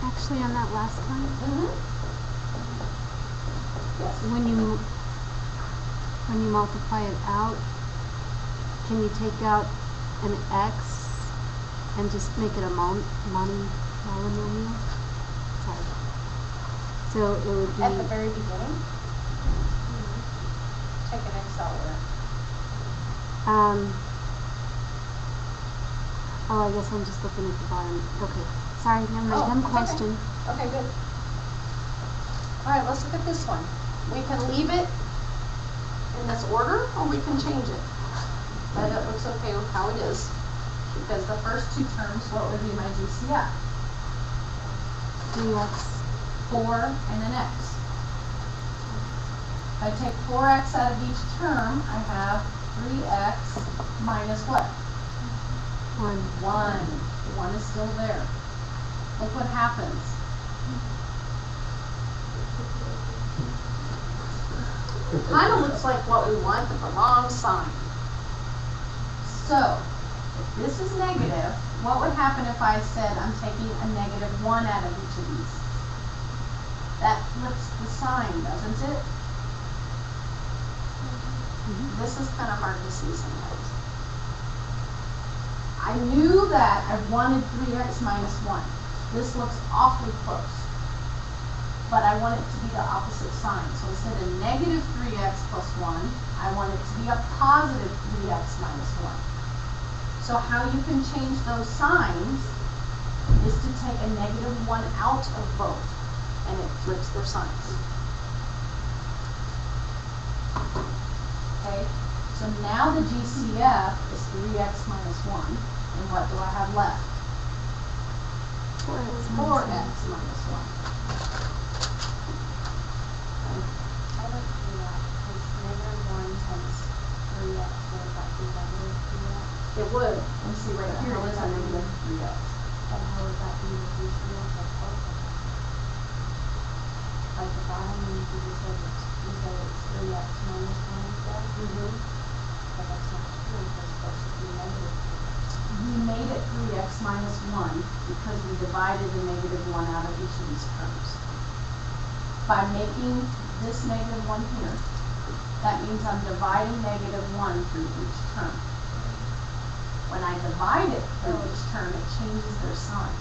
S5: Actually, on that last one,
S1: Yes.
S5: when you multiply it out, can you take out an x and just make it a monomial? Sorry. So it would be
S1: At the very beginning, take an X out there.
S5: oh, I guess I'm just looking at the bottom. Okay. Sorry, never mind.
S1: Oh,
S5: Dumb
S1: it's
S5: question.
S1: Okay, good. All right, let's look at this one. We can leave it in this order, or we can change it. But it looks okay with how it is, because the first two terms, what would be my GCF?
S5: 3x.
S1: 4 and an X. If I take 4x out of each term, I have 3x minus what?
S5: 1.
S1: 1. 1 is still there. Look what happens. Kind of looks like what we want, but the wrong sign. So, if this is negative, what would happen if I said I'm taking a -1 out of each of these? That flips the sign, doesn't it? This is kind of hard to see sometimes. I knew that I wanted 3x minus 1. This looks awfully close. But I want it to be the opposite sign. So instead of -3x plus 1, I want it to be a positive 3x minus 1. So how you can change those signs is to take a -1 out of both, and it flips their signs. Okay, so now the GCF is 3x minus 1, and what do I have left? 4x minus 1.
S6: I like to do that, because -1 times 3x, would that be -3x?
S1: It would, and see right here, it is a -3x.
S6: Then how would that be with GCF of both of them? Like the bottom one, you said it's 3x minus 1 instead? But that's not true, because it's supposed to be negative 3x.
S1: We made it 3x minus 1 because we divided the -1 out of each of these terms. By making this -1 here, that means I'm dividing -1 through each term. When I divide it through each term, it changes their sign.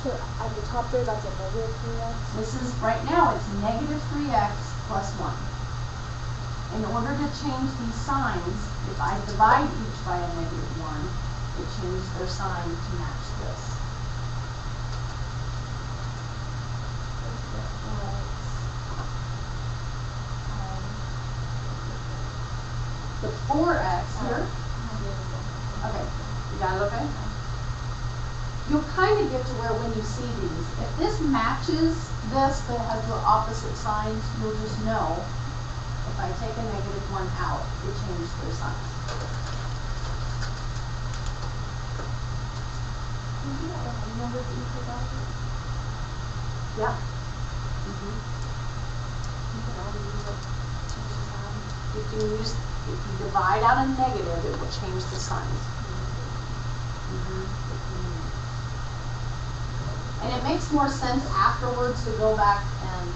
S3: So at the top there, that's a -3x?
S1: This is, right now, it's -3x plus 1. In order to change these signs, if I divide each by a -1, it changes their sign to match this. The 4x here, okay, you got it okay? You'll kind of get to where when you see these, if this matches this but has the opposite signs, you'll just know if I take a -1 out, it changes their signs.
S3: Can you do that with any number that you provided?
S1: Yep.
S3: You could already use it.
S1: You can use, if you divide out a negative, it will change the signs. And it makes more sense afterwards to go back and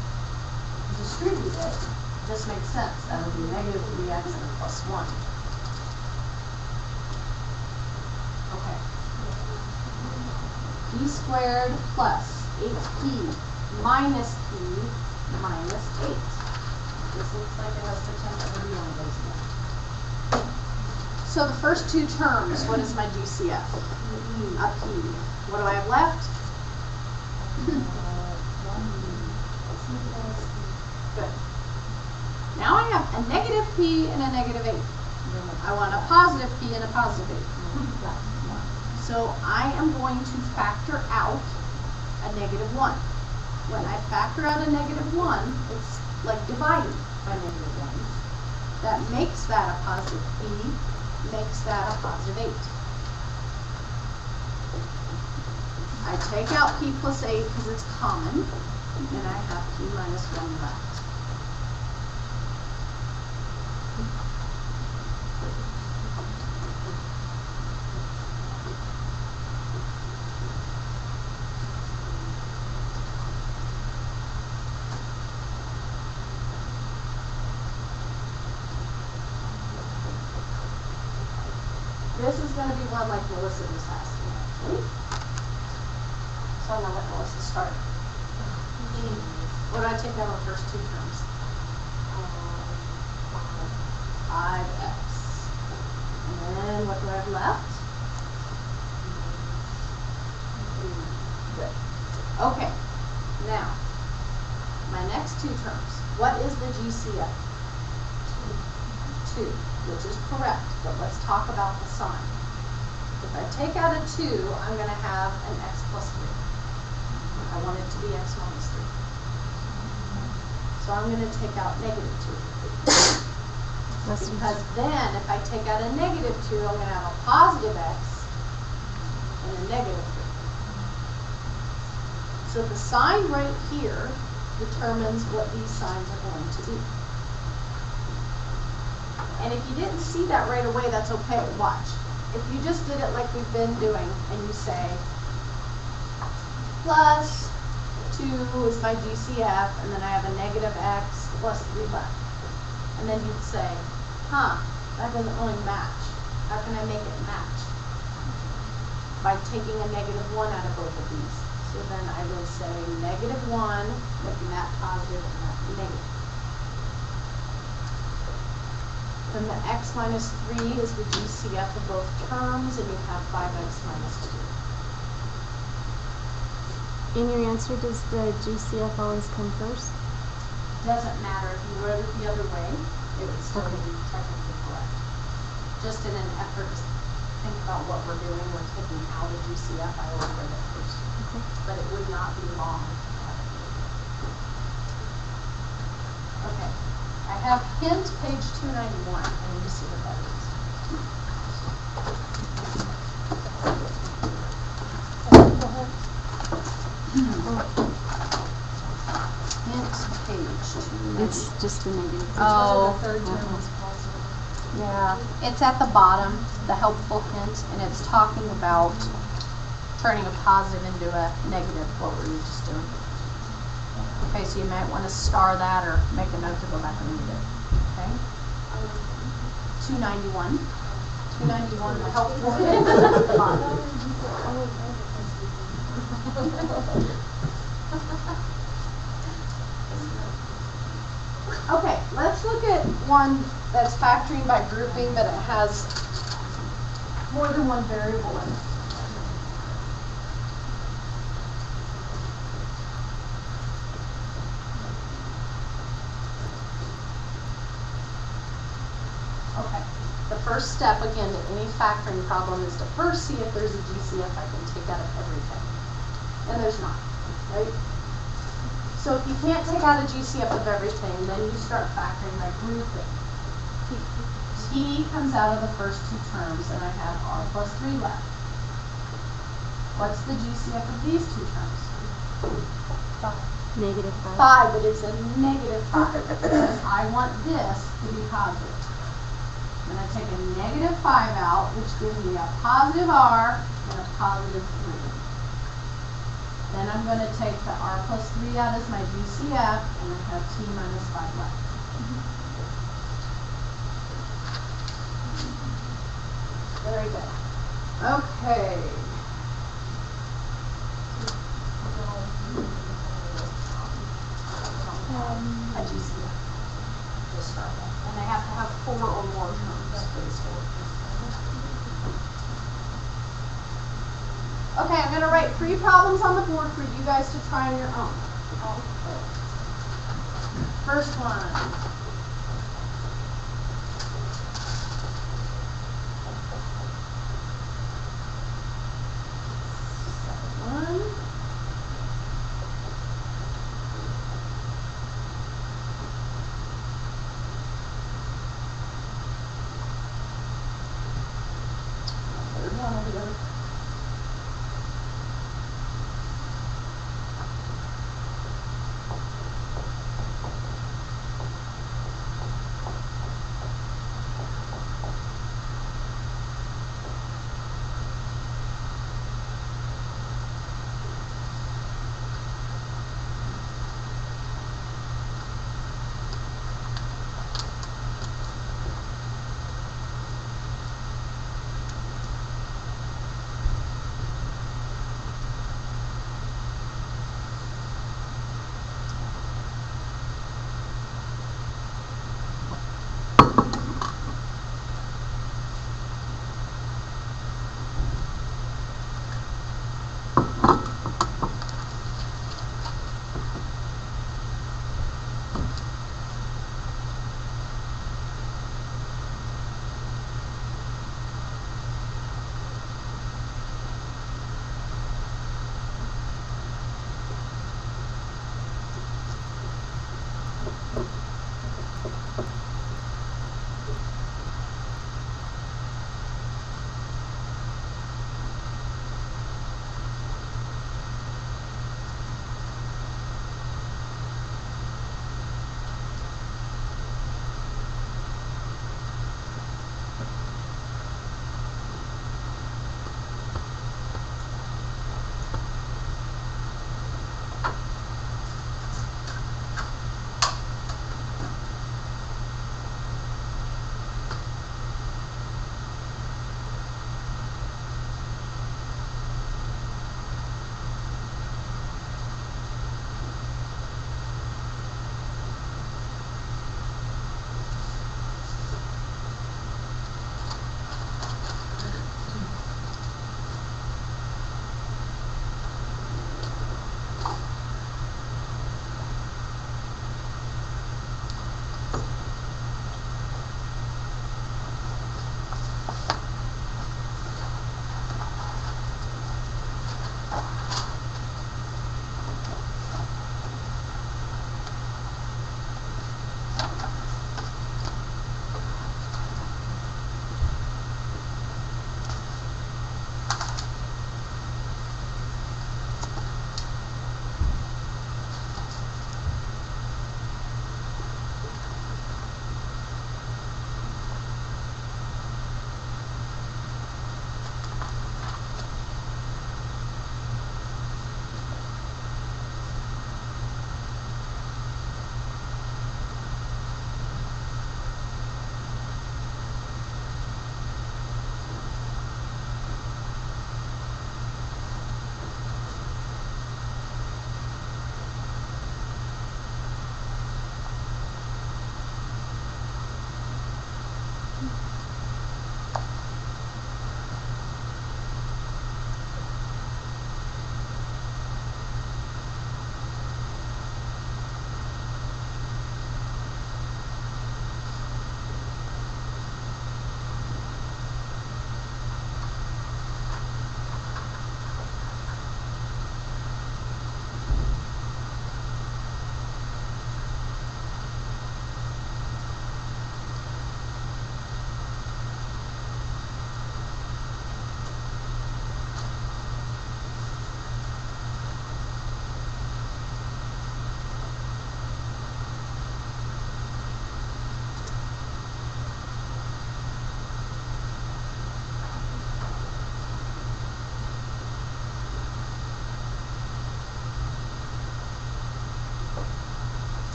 S1: distribute it. This makes sense. That would be -3x and plus 1. Okay. P squared plus 8p minus p minus 8. This looks like it has potential to be one of those again. So the first two terms, what is my GCF? A p. What do I have left? Good. Now I have a negative p and a negative 8. I want a positive p and a positive 8. So I am going to factor out a negative 1. When I factor out a negative 1, it's like dividing by negative 1. That makes that a positive p, makes that a positive 8. I take out p plus 8 because it's common, and I have p minus 1 left. This is going to be one like Melissa was asking, actually. So I'm going to let Melissa start. What do I take out of the first two terms? 5x. And then what do I have left? Good. Okay. Now, my next two terms. What is the GCF? 2, which is correct, but let's talk about the sign. If I take out a 2, I'm going to have an x plus 3. I want it to be x minus 3. So I'm going to take out negative 2. Because then, if I take out a negative 2, I'm going to have a positive x and a negative 3. So the sign right here determines what these signs are going to be. And if you didn't see that right away, that's okay. Watch. If you just did it like we've been doing, and you say, plus 2 is my GCF, and then I have a negative x plus 3 left. And then you'd say, huh, that doesn't really match. How can I make it match? By taking a negative 1 out of both of these. So then I would say negative 1, making that positive and that negative. Then the x minus 3 is the GCF of both terms, and you have 5x minus 2.
S5: In your answer, does the GCF always come first?
S1: Doesn't matter. If you wrote it the other way, it would still be technically correct. Just in an effort to think about what we're doing, we're taking out a GCF. I always write it first.
S5: Okay.
S1: But it would not be wrong. Okay. I have hint page 291. I need to see what that is. Hint page 291.
S5: It's just the negative.
S1: Oh.
S3: The third term is positive.
S1: Yeah, it's at the bottom, the helpful hint, and it's talking about turning a positive into a negative. What were you just doing? Okay, so you might want to star that or make a note to go back and read it. Okay? 291. 291, the helpful hint is at the bottom. Okay, let's look at one that's factoring by grouping, but it has more than one variable in it. Okay, the first step, again, to any factoring problem is to first see if there's a GCF I can take out of everything. And there's not, right? So if you can't take out a GCF of everything, then you start factoring by grouping. T comes out of the first two terms, and I have r plus 3 left. What's the GCF of these two terms?
S5: Negative 5.
S1: 5, but it's a negative 5 because I want this to be positive. I'm going to take a negative 5 out, which gives me a positive r and a positive 3. Then I'm going to take the r plus 3 out as my GCF, and I have t minus 5 left. Very good. Okay. A GCF. Just start with. And they have to have 4 or more terms for this to work. Okay, I'm going to write 3 problems on the board for you guys to try on your own. First one.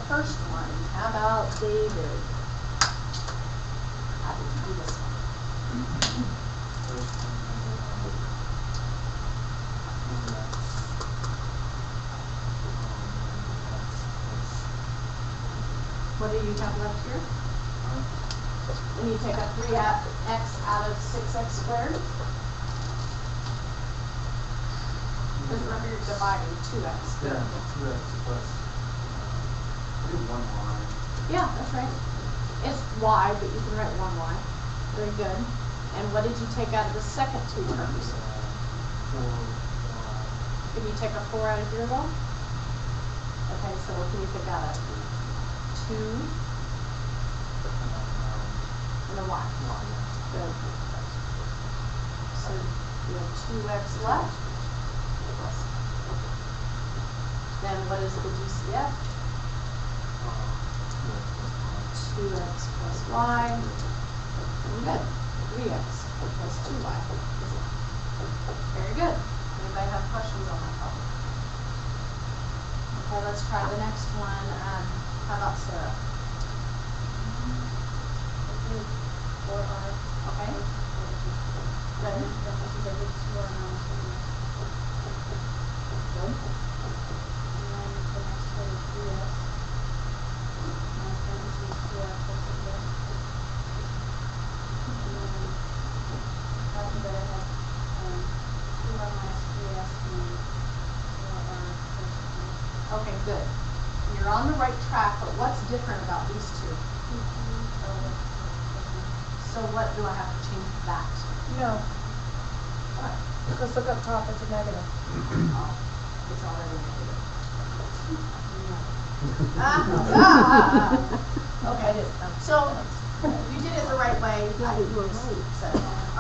S1: first one. How about David? How did you do this one? What do you have left here? And you take a 3x out of 6x squared? Because remember you're dividing 2x.
S4: Yeah, 2x plus. I did 1y.
S1: Yeah, that's right. It's y, but you can write 1y. Very good. And what did you take out of the second two terms?
S4: 4y.
S1: Did you take a 4 out of here though? Okay, so what can you pick out of? 2 and a y. Good. So you have 2x left. Then what is the GCF? 2x plus y. Good. 3x plus 2y. Very good. Anybody have questions on that problem? Okay, let's try the next one. How about Sarah?
S6: 4r.
S1: Okay. Good. Good. Okay, good. You're on the right track, but what's different about these two? So what do I have to change that?
S2: No,
S1: What?
S2: let's look up top, it's a negative.
S1: Oh, it's already negative. Okay, so you did it the right way.
S5: Yeah, you were right.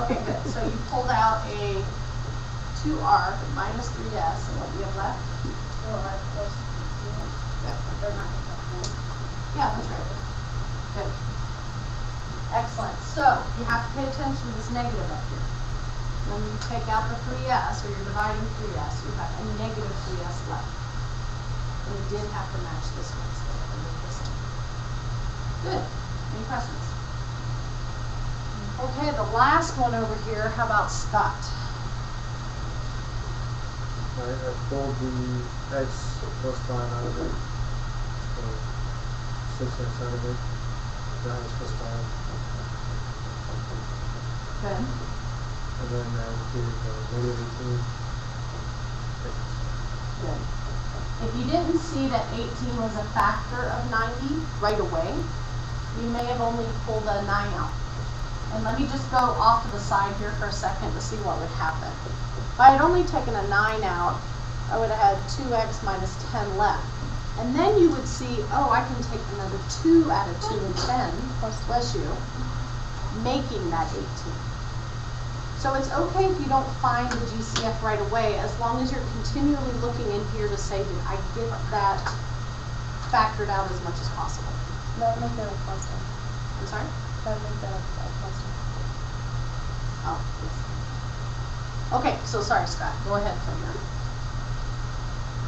S1: Okay, good. So you pulled out a 2r minus 3s, and what do you have left?
S6: 4r plus 3. They're not equal.
S1: Yeah, that's right. Good. Excellent. So you have to pay attention to this negative up here. When you take out the 3s, or you're dividing 3s, you have a negative 3s left. And you did have to match this one, so I did this one. Good. Any questions? Okay, the last one over here, how about Scott?
S7: I pulled the x plus 5 out of it. 6x out of it. That was plus 5.
S1: Good.
S7: And then I gave negative 18.
S1: Good. If you didn't see that 18 was a factor of 90 right away, you may have only pulled a 9 out. And let me just go off to the side here for a second to see what would happen. If I had only taken a 9 out, I would have had 2x minus 10 left. And then you would see, oh, I can take another 2 out of 2 and 10, bless you, making that 18. So it's okay if you don't find the GCF right away, as long as you're continually looking in here to say, did I get that factored out as much as possible?
S2: That would make that a constant.
S1: I'm sorry?
S2: That would make that a constant.
S1: Oh, yes. Okay, so sorry, Scott. Go ahead from there.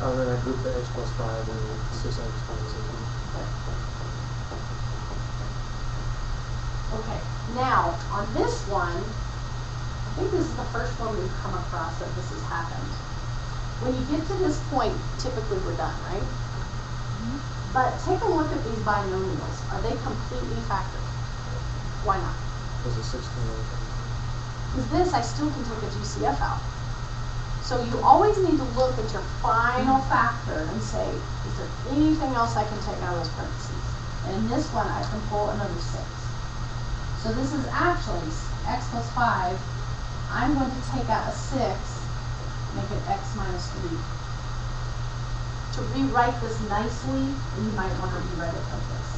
S7: Then I grouped the x plus 5 and 6x minus 18.
S1: Okay, now on this one, I think this is the first one we've come across that this has happened. When you get to this point, typically we're done, right? But take a look at these binomials. Are they completely factored? Why not?
S7: Was it 16?
S1: Because this, I still can take a GCF out. So you always need to look at your final factor and say, is there anything else I can take out of those parentheses? And in this one, I can pull another 6. So this is actually x plus 5. I'm going to take out a 6, make it x minus 3. To rewrite this nicely, you might want to rewrite it like this.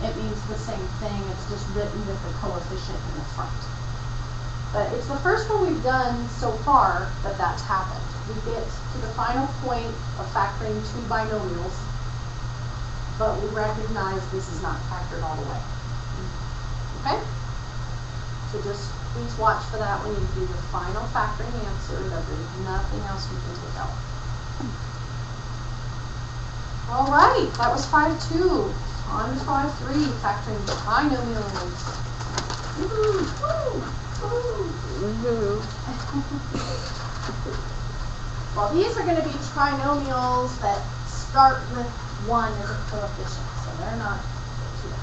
S1: It means the same thing, it's just written with the coefficient in the front. But it's the first one we've done so far that that's happened. We get to the final point of factoring 2 binomials, but we recognize this is not factored all the way. Okay? So just please watch for that when you do your final factoring answer, that there's nothing else you can take out. All right, that was 5-2. On to 5-3, factoring trinomials. Woo, woo, woo.
S5: Woohoo.
S1: Well, these are going to be trinomials that start with 1 as a coefficient, so they're not too bad.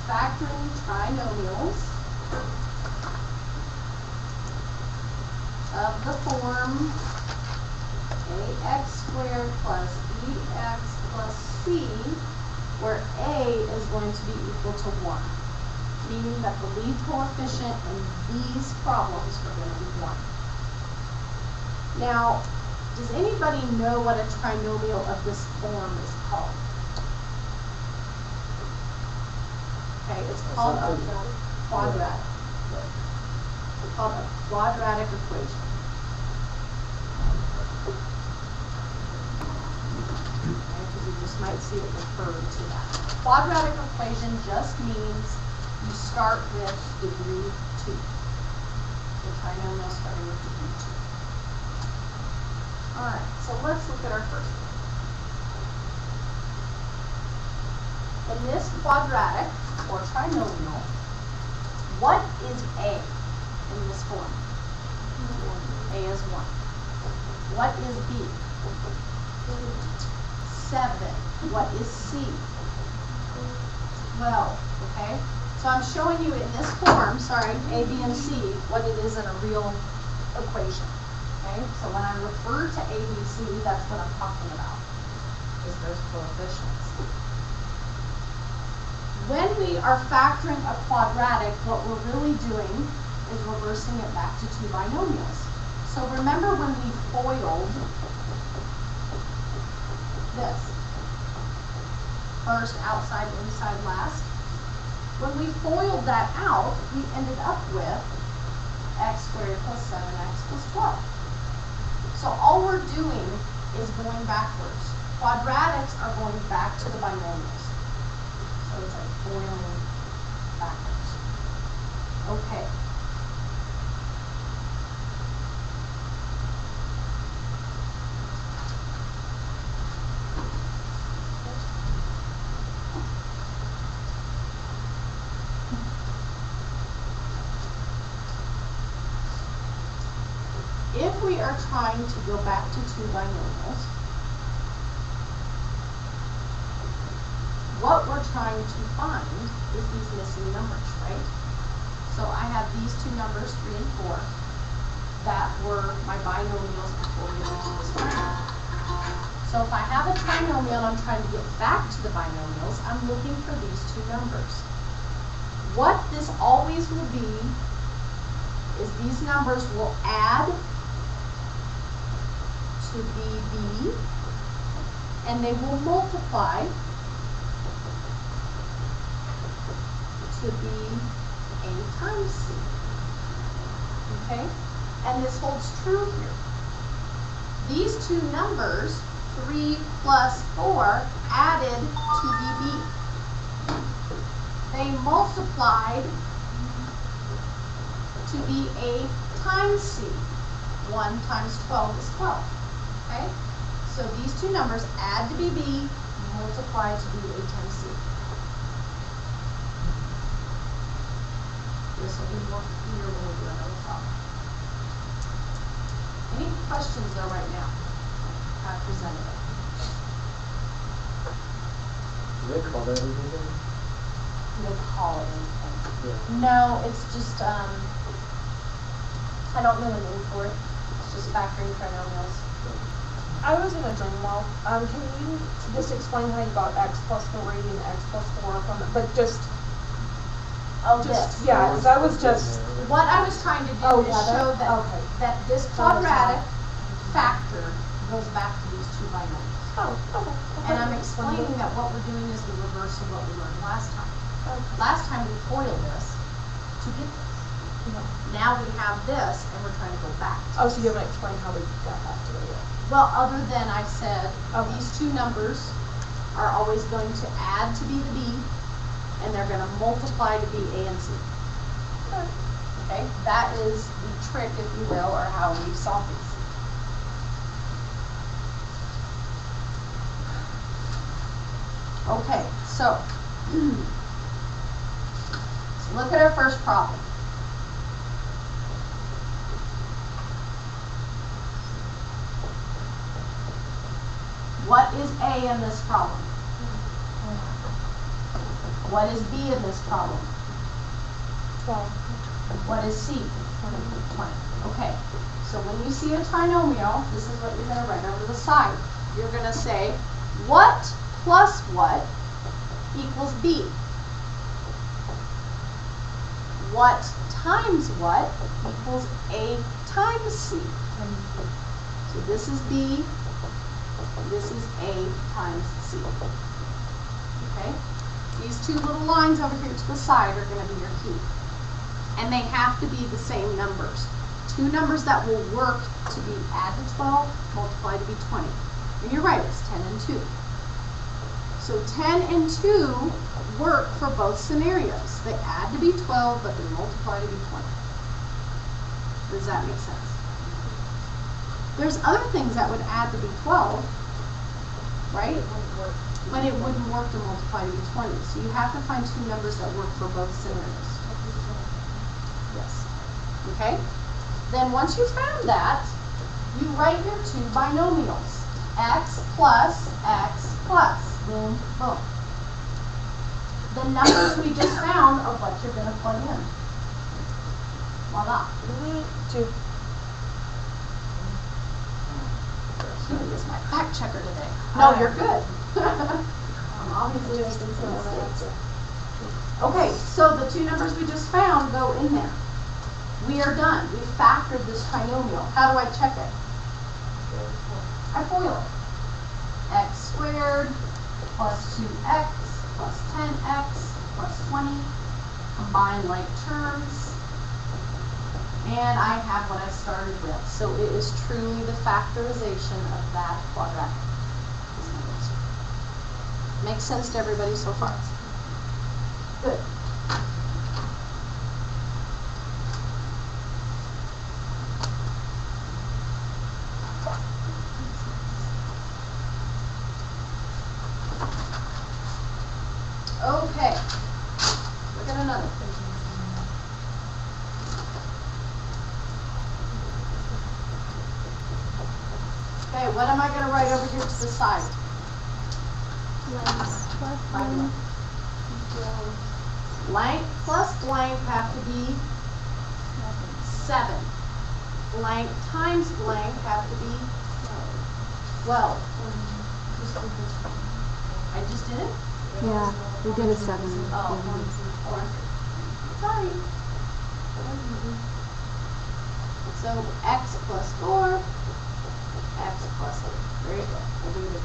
S1: Factoring trinomials of the form ax squared plus bx plus c, where a is going to be equal to 1, meaning that the lead coefficient in these problems are going to be 1. Now, does anybody know what a trinomial of this form is called? Okay, it's called a quadratic. It's called a quadratic equation. Okay, because you just might see it referred to that. Quadratic equation just means you start with degree 2. The trinomial starting with degree 2. Alright, so let's look at our first one. In this quadratic, or trinomial, what is a in this form? A is 1. What is b? 7. What is c? 12. Okay? So I'm showing you in this form, sorry, a, b, and c, what it is in a real equation. Okay? So when I refer to a, b, c, that's what I'm talking about, is those coefficients. When we are factoring a quadratic, what we're really doing is reversing it back to 2 binomials. So remember when we FOILed this? First, outside, inside, last. When we FOILed that out, we ended up with x squared plus 7x plus 12. So all we're doing is going backwards. Quadratics are going back to the binomials. So it's like FOILing backwards. Okay. If we are trying to go back to 2 binomials, what we're trying to find is these missing numbers, right? So I have these 2 numbers, 3 and 4, that were my binomials before we went to this trinomial. So if I have a trinomial and I'm trying to get back to the binomials, I'm looking for these 2 numbers. What this always will be is these numbers will add to BB, and they will multiply to be A times C. Okay? And this holds true here. These 2 numbers, 3 plus 4, added to BB. They multiplied to be A times C. 1 times 12 is 12. Okay? So these 2 numbers add to BB, multiply to be A times C. This will be more clear when we do another problem. Any questions though right now? I've presented it.
S7: Do they call that anything?
S1: No call it anything.
S7: Yeah.
S1: No, it's just, I don't know a name for it. It's just factoring trinomials.
S2: I was in a dream while. Can you just explain how you got x plus 3 and x plus 4 from it? But just
S1: This.
S2: yeah, that was just.
S1: What I was trying to do
S2: Oh,
S1: is
S2: yeah,
S1: show that,
S2: okay.
S1: that this quadratic factor goes back to these 2 binomials.
S2: Oh, okay.
S1: And I'm explaining that what we're doing is the reverse of what we learned last time.
S2: Okay.
S1: Last time we FOILed this to get this. Now we have this and we're trying to go back to
S2: Oh, so you haven't explained how we got back to it yet.
S1: Well, other than I said,
S2: Okay.
S1: these 2 numbers are always going to add to be the B, and they're gonna multiply to be A and C. Okay, that is the trick, if you will, or how we solve these. Okay, so look at our first problem. What is A in this problem? What is B in this problem?
S2: 12.
S1: What is C? 20. Okay, so when you see a trinomial, this is what you're going to write over the side. You're going to say, what plus what equals B? What times what equals A times C? So this is B, this is A times C. Okay? These two little lines over here to the side are going to be your key. And they have to be the same numbers. Two numbers that will work to be add to 12, multiply to be 20. And you're right, it's 10 and 2. So 10 and 2 work for both scenarios. They add to be 12, but they multiply to be 20. Does that make sense? There's other things that would add to be 12, right? But it wouldn't work to multiply to be 20. So you have to find two numbers that work for both scenarios. Yes. Okay? Then once you found that, you write your two binomials. X plus X plus. Boom, boom. The numbers we just found are what you're going to plug in. Voila.
S2: 2.
S1: He is my fact checker today. No, you're good. I'm obviously making some mistakes. Okay, so the two numbers we just found go in there. We are done. We factored this trinomial. How do I check it? I FOIL it. X squared plus 2x plus 10x plus 20. Combine like terms. And I have what I started with. So it is truly the factorization of that quadratic. Makes sense to everybody so far? Good. Okay. Look at another. Okay, what am I going to write over here to the side? Blank plus blank have to be 7. Blank times blank have to be 12. I just did it?
S5: Yeah, we did a 7.
S1: Oh, sorry. So x plus 4, x plus 8. Very good. We'll do it.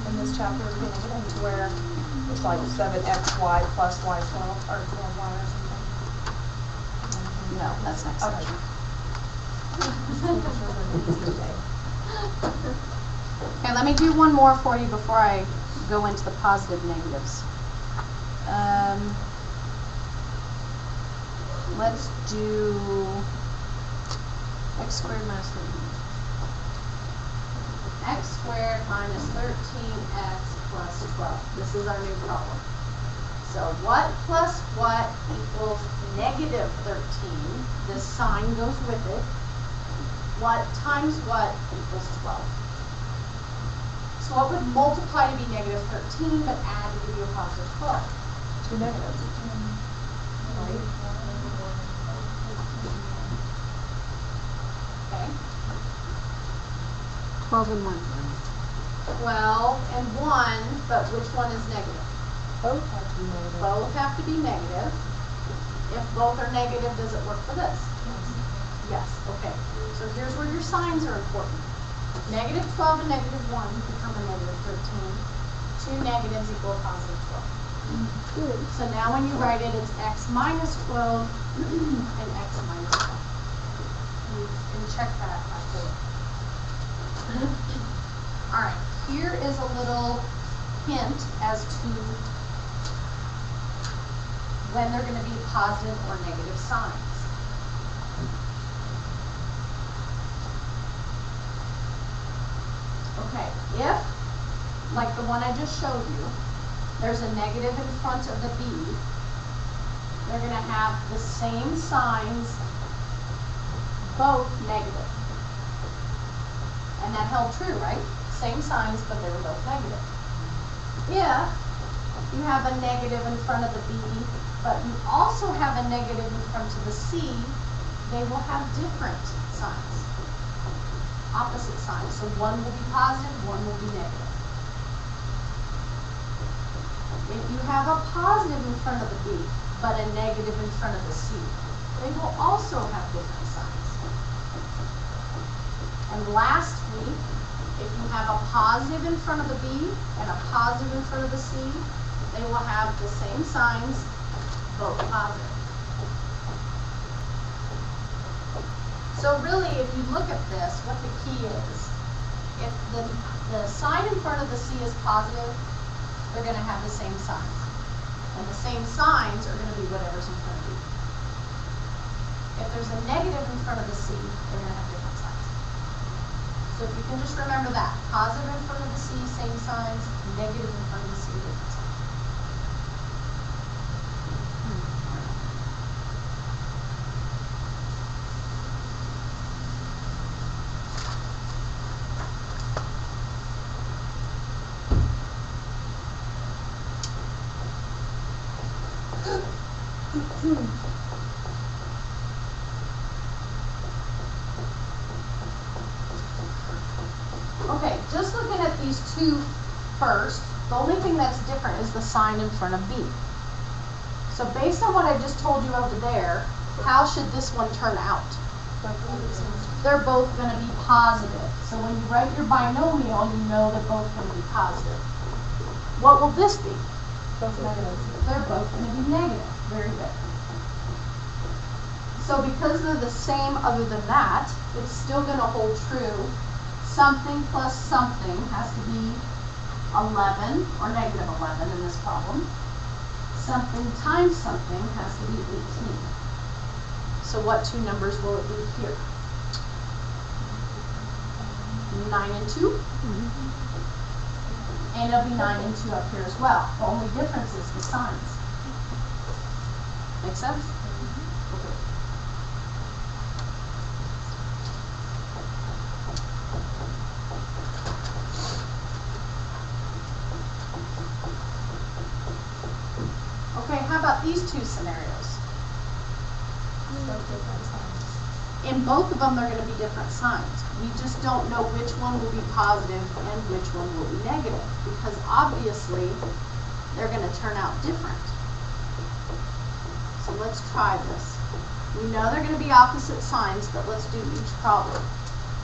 S2: In this chapter, we're going to get into where it's like 7xy plus y12 or 12y or something.
S1: No, that's next
S2: Okay.
S1: section. Okay, let me do one more for you before I go into the positive negatives. Let's do x squared minus 13. X squared minus 13x plus 12. This is our new problem. So what plus what equals negative 13? This sign goes with it. What times what equals 12? So what would multiply to be negative 13 but add to give you a positive 12?
S2: 2 negatives.
S1: Right? Okay.
S5: 12 and 1.
S1: 12 and 1, but which one is negative?
S2: Both have to be negative.
S1: Both have to be negative. If both are negative, does it work for this? Yes. Okay. So here's where your signs are important. Negative 12 and negative 1 become a negative 13. 2 negatives equal a positive 12. So now when you write it, it's x minus 12 and x minus 1. And check that after. Alright, here is a little hint as to when they're going to be positive or negative signs. Okay, if, like the one I just showed you, there's a negative in front of the b, they're going to have the same signs, both negative. And that held true, right? Same signs, but they were both negative. If you have a negative in front of the b, but you also have a negative in front of the c, they will have different signs, opposite signs. So one will be positive, one will be negative. If you have a positive in front of the b, but a negative in front of the c, they will also have different signs. And lastly, if you have a positive in front of the b and a positive in front of the c, they will have the same signs, both positive. So really, if you look at this, what the key is, if the sign in front of the c is positive, they're going to have the same signs. And the same signs are going to be whatever's in front of b. If there's a negative in front of the c, they're going to have different signs. So if you can just remember that, positive in front of the c, same signs, negative in front of the c, different signs. Okay, just looking at these two first, the only thing that's different is the sign in front of B. So based on what I just told you over there, how should this one turn out? They're both going to be positive. So when you write your binomial, you know they're both going to be positive. What will this be?
S2: Both negative.
S1: They're both going to be negative. Very good. So because they're the same other than that, it's still going to hold true. Something plus something has to be 11, or negative 11 in this problem. Something times something has to be 18. So what two numbers will it be here? 9 and 2? And it'll be 9 and 2 up here as well. The only difference is the signs. Make sense? Okay. Okay, how about these two scenarios? In both of them, they're going to be different signs. We just don't know which one will be positive and which one will be negative, because obviously they're going to turn out different. So let's try this. We know they're going to be opposite signs, but let's do each problem.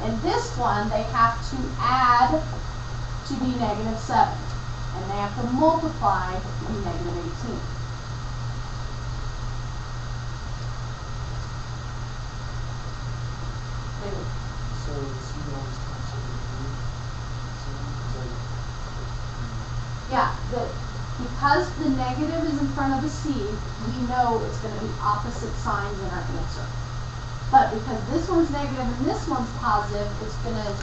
S1: In this one, they have to add to be negative 7, and they have to multiply to be negative 18.
S4: So the C always comes to the B.
S1: Yeah, because the negative is in front of the C, we know it's going to be opposite signs in our answer. But because this one's negative and this one's positive, it's going to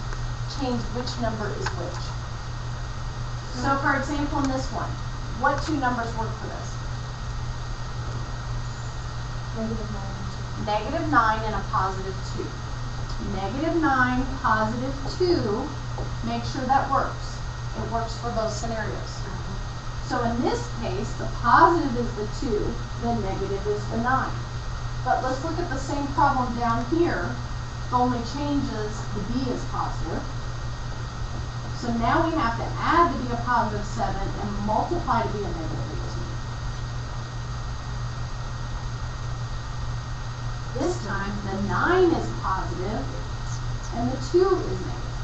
S1: change which number is which. So for example, in this one, what two numbers work for this? Negative 9 and a positive 2. Negative 9, positive 2, make sure that works. It works for both scenarios. So in this case, the positive is the 2, the negative is the 9. But let's look at the same problem down here. The only change is the B is positive. So now we have to add to be a positive 7 and multiply to be a negative 18. This time, the 9 is positive and the 2 is negative.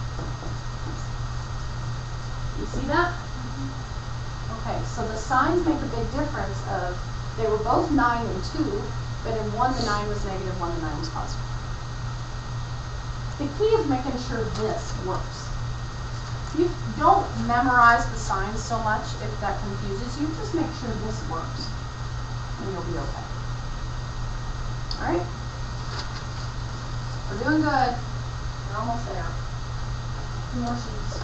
S1: You see that? Okay, so the signs make a big difference of, they were both 9 and 2, But in 1, the 9 was negative, 1, the 9 was positive. The key is making sure this works. You don't memorize the signs so much if that confuses you. Just make sure this works, and you'll be okay. All right? We're doing good. We're almost there. 2 more sheets.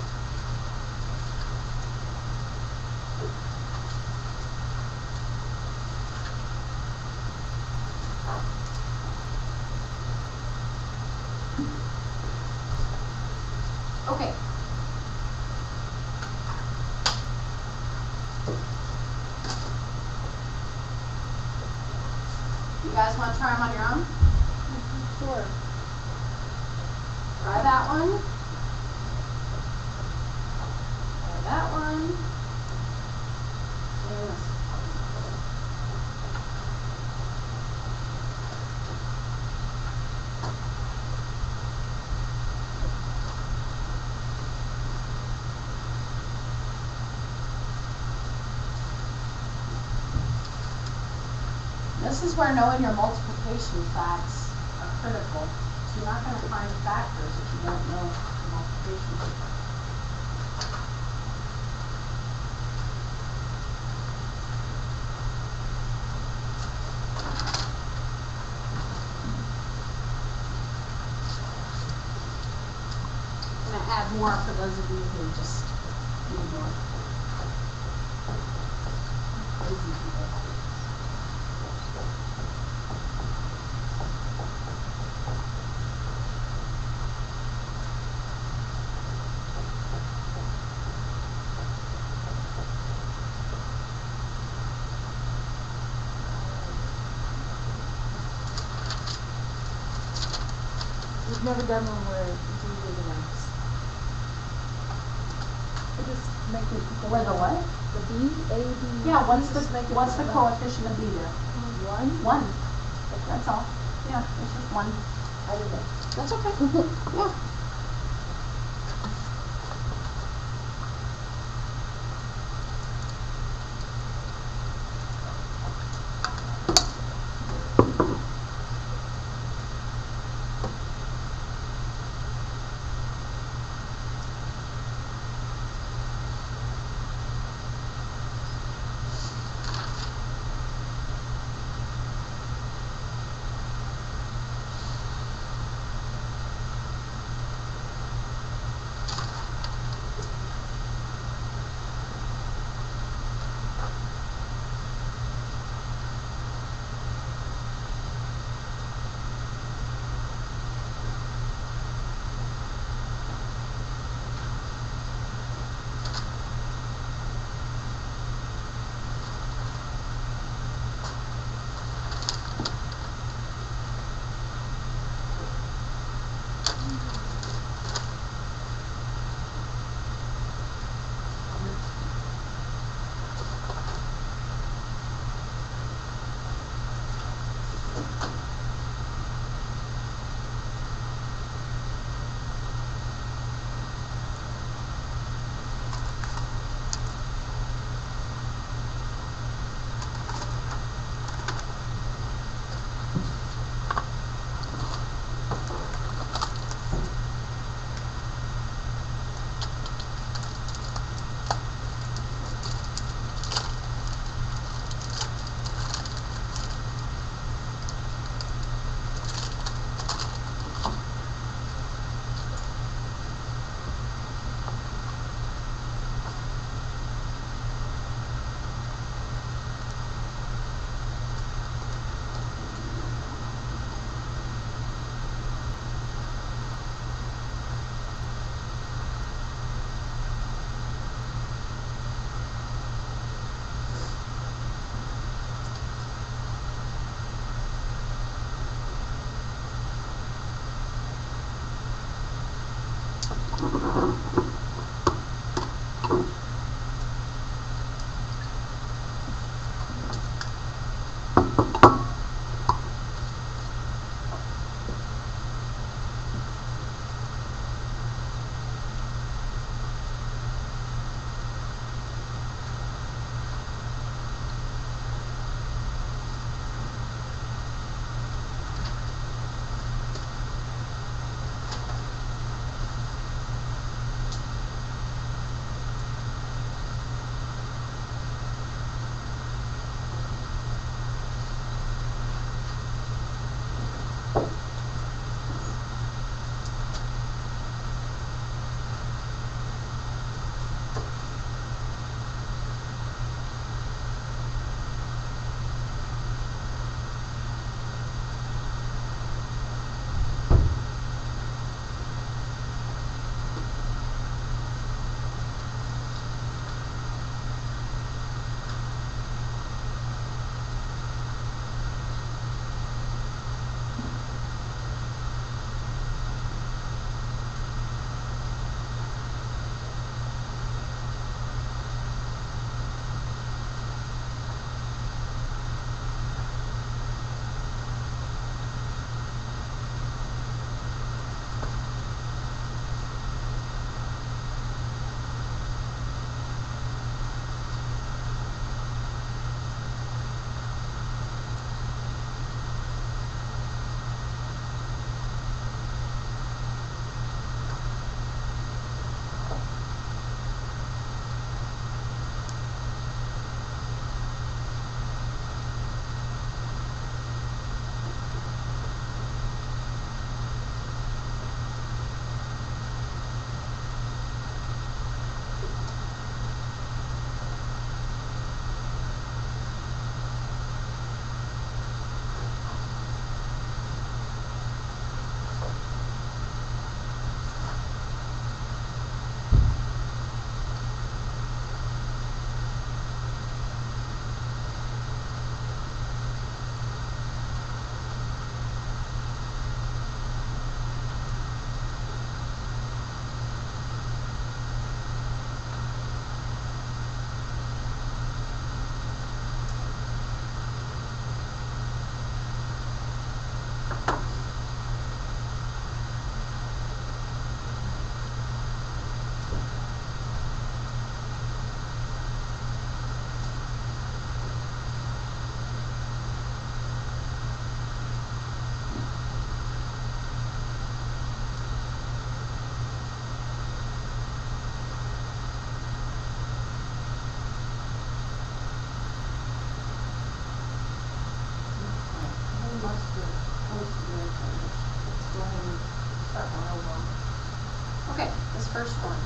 S1: Okay. You guys want to try them on your own?
S2: Sure.
S1: Try that one. Try that one. And this. This is where knowing your multiplication facts are critical. So you're not going to find factors if you don't know the multiplication. I'm going to add more for those of you who just need more. Lazy people.
S3: We've never done one where you do the numbers. I just make it equal.
S1: Where the what?
S3: The B, A, B.
S1: Yeah, what's
S3: just make it
S1: the
S3: equal.
S1: coefficient of B there?
S3: 1?
S1: 1. That's all. Yeah, it's just 1.
S3: I did that.
S1: That's okay. Yeah.
S6: much for most of the information. Let's go ahead and start one over.
S1: Okay, this first one,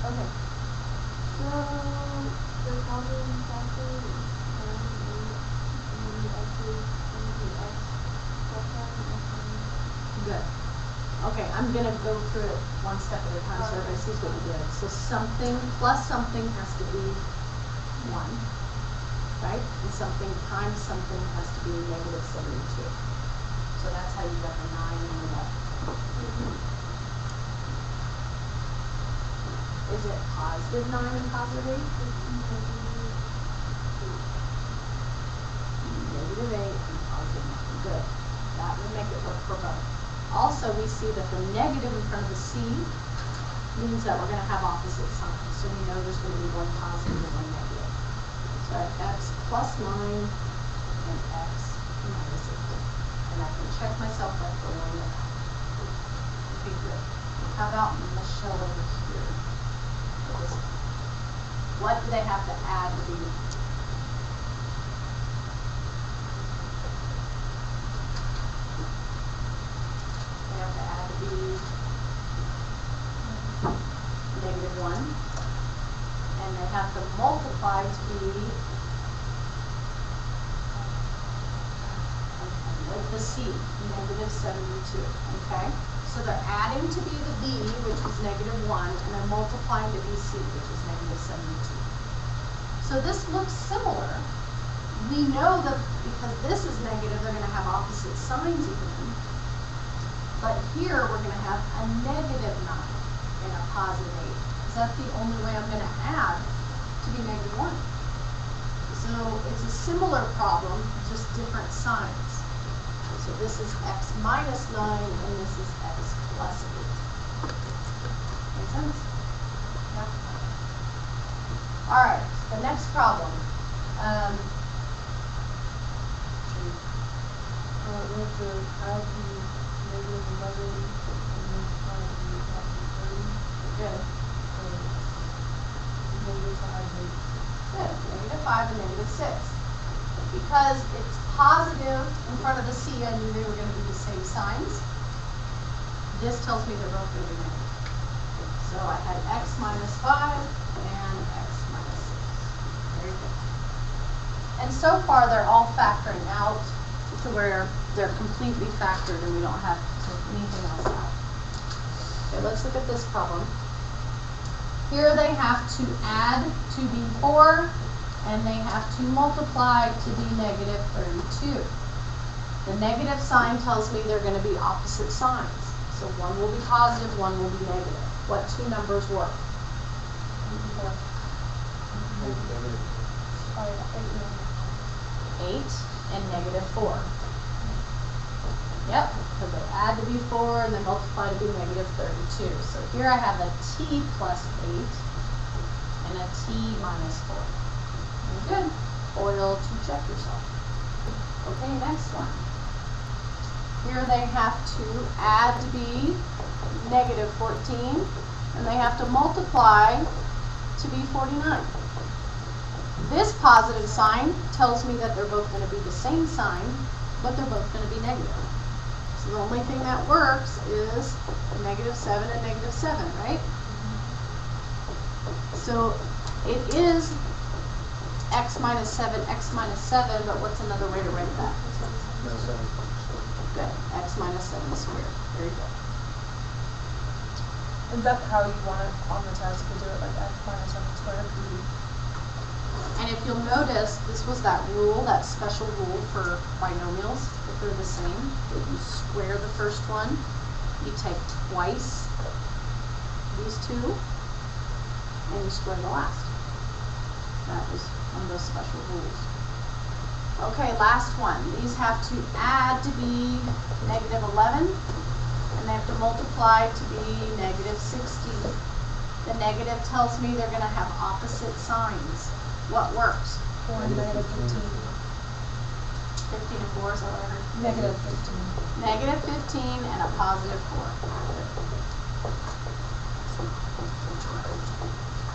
S3: Okay. So the common factor is 9, 8, and the x is going to be x plus 1 and
S1: good. Okay, I'm gonna go through it one step at a time so everybody sees what you did. So something plus something has to be 1, right? And something times something has to be negative 72. So that's how you got the 9 and the 11. Is it positive 9 and positive 8? Negative 8 and positive 9. Good. That would make it work for both. Also, we see that the negative in front of the C means that we're going to have opposite signs. So we know there's going to be one positive and one negative. So I have x plus 9 and x minus 8. And I can check myself up for 1 and a half. Okay, good. How about Michelle over here? What do they have to add to be? They have to add to be negative 1. And they have to multiply to be like the C, negative 72. Okay? So they're adding to be the B, which is negative 1, and they're multiplying to be C, which is negative 72. So this looks similar. We know that because this is negative, they're going to have opposite signs again. But here we're going to have a negative 9 and a positive 8. Is that the only way I'm going to add to be negative 1? So it's a similar problem, just different signs. So this is x minus 9 and this is x plus 8. Make sense? Yeah. All right, the next problem.
S3: we have to add the negative 11 and multiply the positive 30.
S1: Good.
S3: Negative 5 and
S1: Good. Negative 5 and negative 6. Because it's positive in front of the C, I knew they were going to be the same signs. This tells me they're both going to be negative. So I had x minus 5 and x minus 6. Very good. And so far, they're all factoring out to where they're completely factored and we don't have to take anything else out. Okay, let's look at this problem. Here they have to add to be 4, and they have to multiply to be negative 32. The negative sign tells me they're going to be opposite signs. So one will be positive, one will be negative. What two numbers work? 8 and negative 4. Yep, because they add to be 4 and they multiply to be negative 32. So here I have a t plus 8 and a t minus 4. Good. Oil to check yourself. Okay, next one. Here they have to add to be negative 14, and they have to multiply to be 49. This positive sign tells me that they're both going to be the same sign, but they're both going to be negative. So the only thing that works is negative 7 and negative 7, right? So it is x minus 7, but what's another way to write that? Good. X minus 7 squared. Very good.
S2: Is that how you want it on the test to do it, like x minus 7 squared?
S1: And if you'll notice, this was that rule, that special rule for binomials, if they're the same, that you square the first one, you take twice these two, and you square the last. That was one of those special rules. Okay, last one. These have to add to be negative 11, and they have to multiply to be negative 16. The negative tells me they're going to have opposite signs. What works?
S2: 4 and negative 15.
S1: 15 and 4, is that what I heard?
S2: Negative 15.
S1: Negative 15 and a positive 4.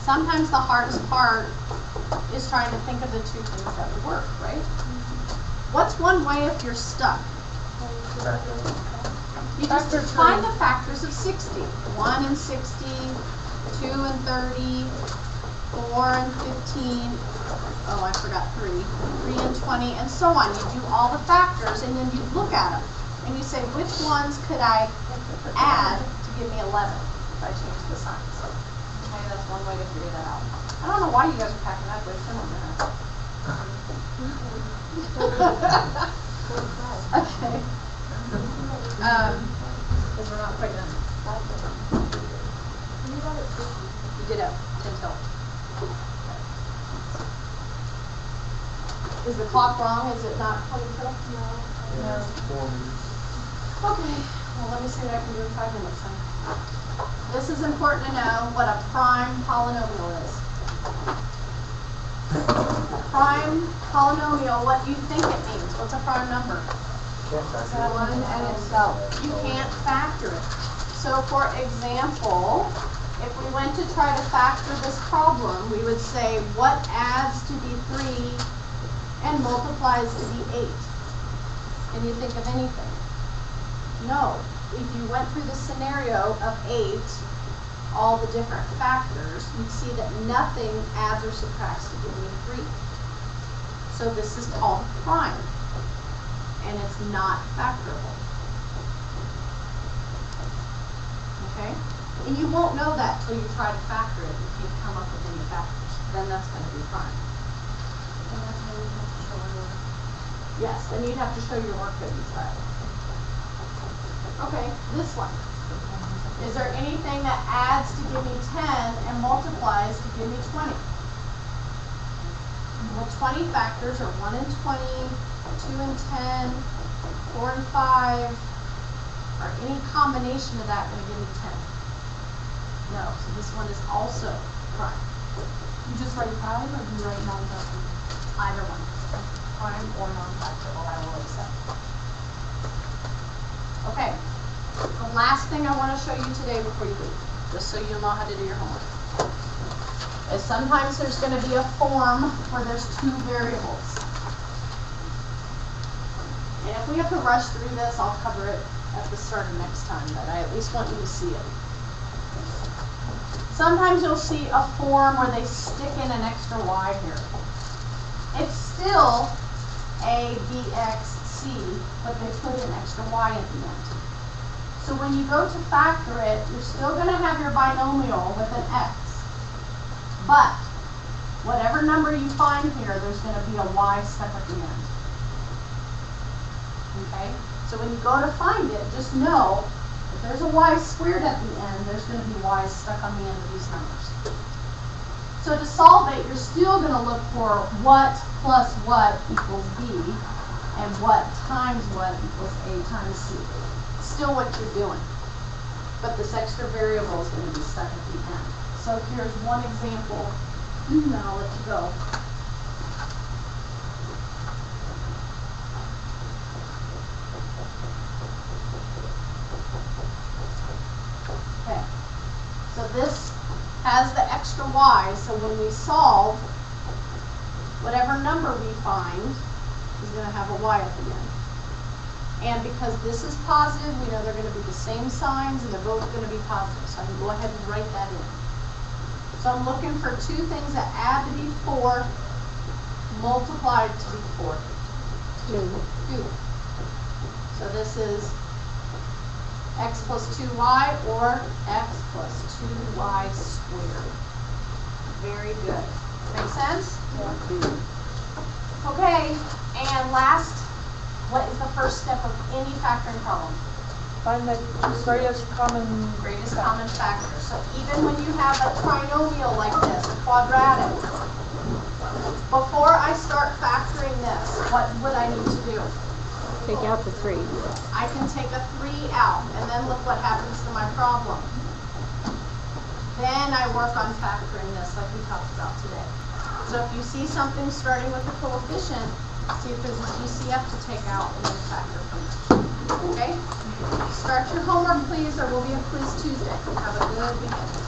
S1: Sometimes the hardest part is trying to think of the two things that would work, right? What's one way if you're stuck? You just
S2: Factor
S1: find
S2: three.
S1: the factors of 60. 1 and 60, 2 and 30, 4 and 15, oh, I forgot 3, 3 and 20, and so on. You do all the factors, and then you look at them, and you say, which ones could I add to give me 11 if I change the signs? Okay, that's one way to figure that out. I don't know why you guys are packing that way so Okay. Because we're not quite done. You did it, 10 till. Is the clock wrong? Is it not 20 till?
S2: No.
S1: Okay, well, let me see what I can do in 5 minutes then. This is important to know what a prime polynomial is. Prime polynomial, what do you think it means? What's a prime number?
S5: One and itself.
S1: You can't factor it. So for example, if we went to try to factor this problem, we would say what adds to be 3 and multiplies to be 8. Can you think of anything? No. If you went through the scenario of 8, all the different factors, you'd see that nothing adds or subtracts to give me 3. So this is called prime, and it's not factorable. Okay? And you won't know that till you try to factor it. You can't come up with any factors. Then that's going to be prime.
S6: And that's how we have to show our work.
S1: Yes, then you'd have to show your work that you tried. Okay, this one. Is there anything that adds to give me 10 and multiplies to give me 20? Well, 20 factors are 1 and 20, 2 and 10, 4 and 5. Are any combination of that going to give me 10? No, so this one is also prime.
S6: You just write prime or do you write non-factorable?
S1: Either one. Prime or non-factorable, I will accept. Okay. The last thing I want to show you today before you leave, just so you know how to do your homework, is sometimes there's going to be a form where there's 2 variables. And if we have to rush through this, I'll cover it at the start of next time, but I at least want you to see it. Sometimes you'll see a form where they stick in an extra y here. It's still a, b, x, c, but they put an extra y at the end. So when you go to factor it, you're still going to have your binomial with an x. But whatever number you find here, there's going to be a y stuck at the end. Okay? So when you go to find it, just know if there's a y squared at the end, there's going to be y's stuck on the end of these numbers. So to solve it, you're still going to look for what plus what equals b, and what times what equals a times c. Still what you're doing. But this extra variable is going to be stuck at the end. So here's one example, and then I'll let you go. Okay, so this has the extra y, so when we solve, whatever number we find is going to have a y at the end. And because this is positive, we know they're going to be the same signs, and they're both going to be positive, so I can go ahead and write that in. So I'm looking for 2 things that add to be 4, multiplied to be 4. 2. So this is x plus 2y or x plus 2y squared. Very good. Make sense? Yeah. Okay, and last, what is the first step of any factoring problem?
S2: Find the greatest common
S1: Factor. So even when you have a trinomial like this, a quadratic, before I start factoring this, what would I need to do?
S5: Take out the 3.
S1: I can take a 3 out, and then look what happens to my problem. Then I work on factoring this like we talked about today. So if you see something starting with a coefficient, See if there's a GCF to take out and then factor from there. Okay? Start your homework, please. There will be a quiz Tuesday. Have a good weekend.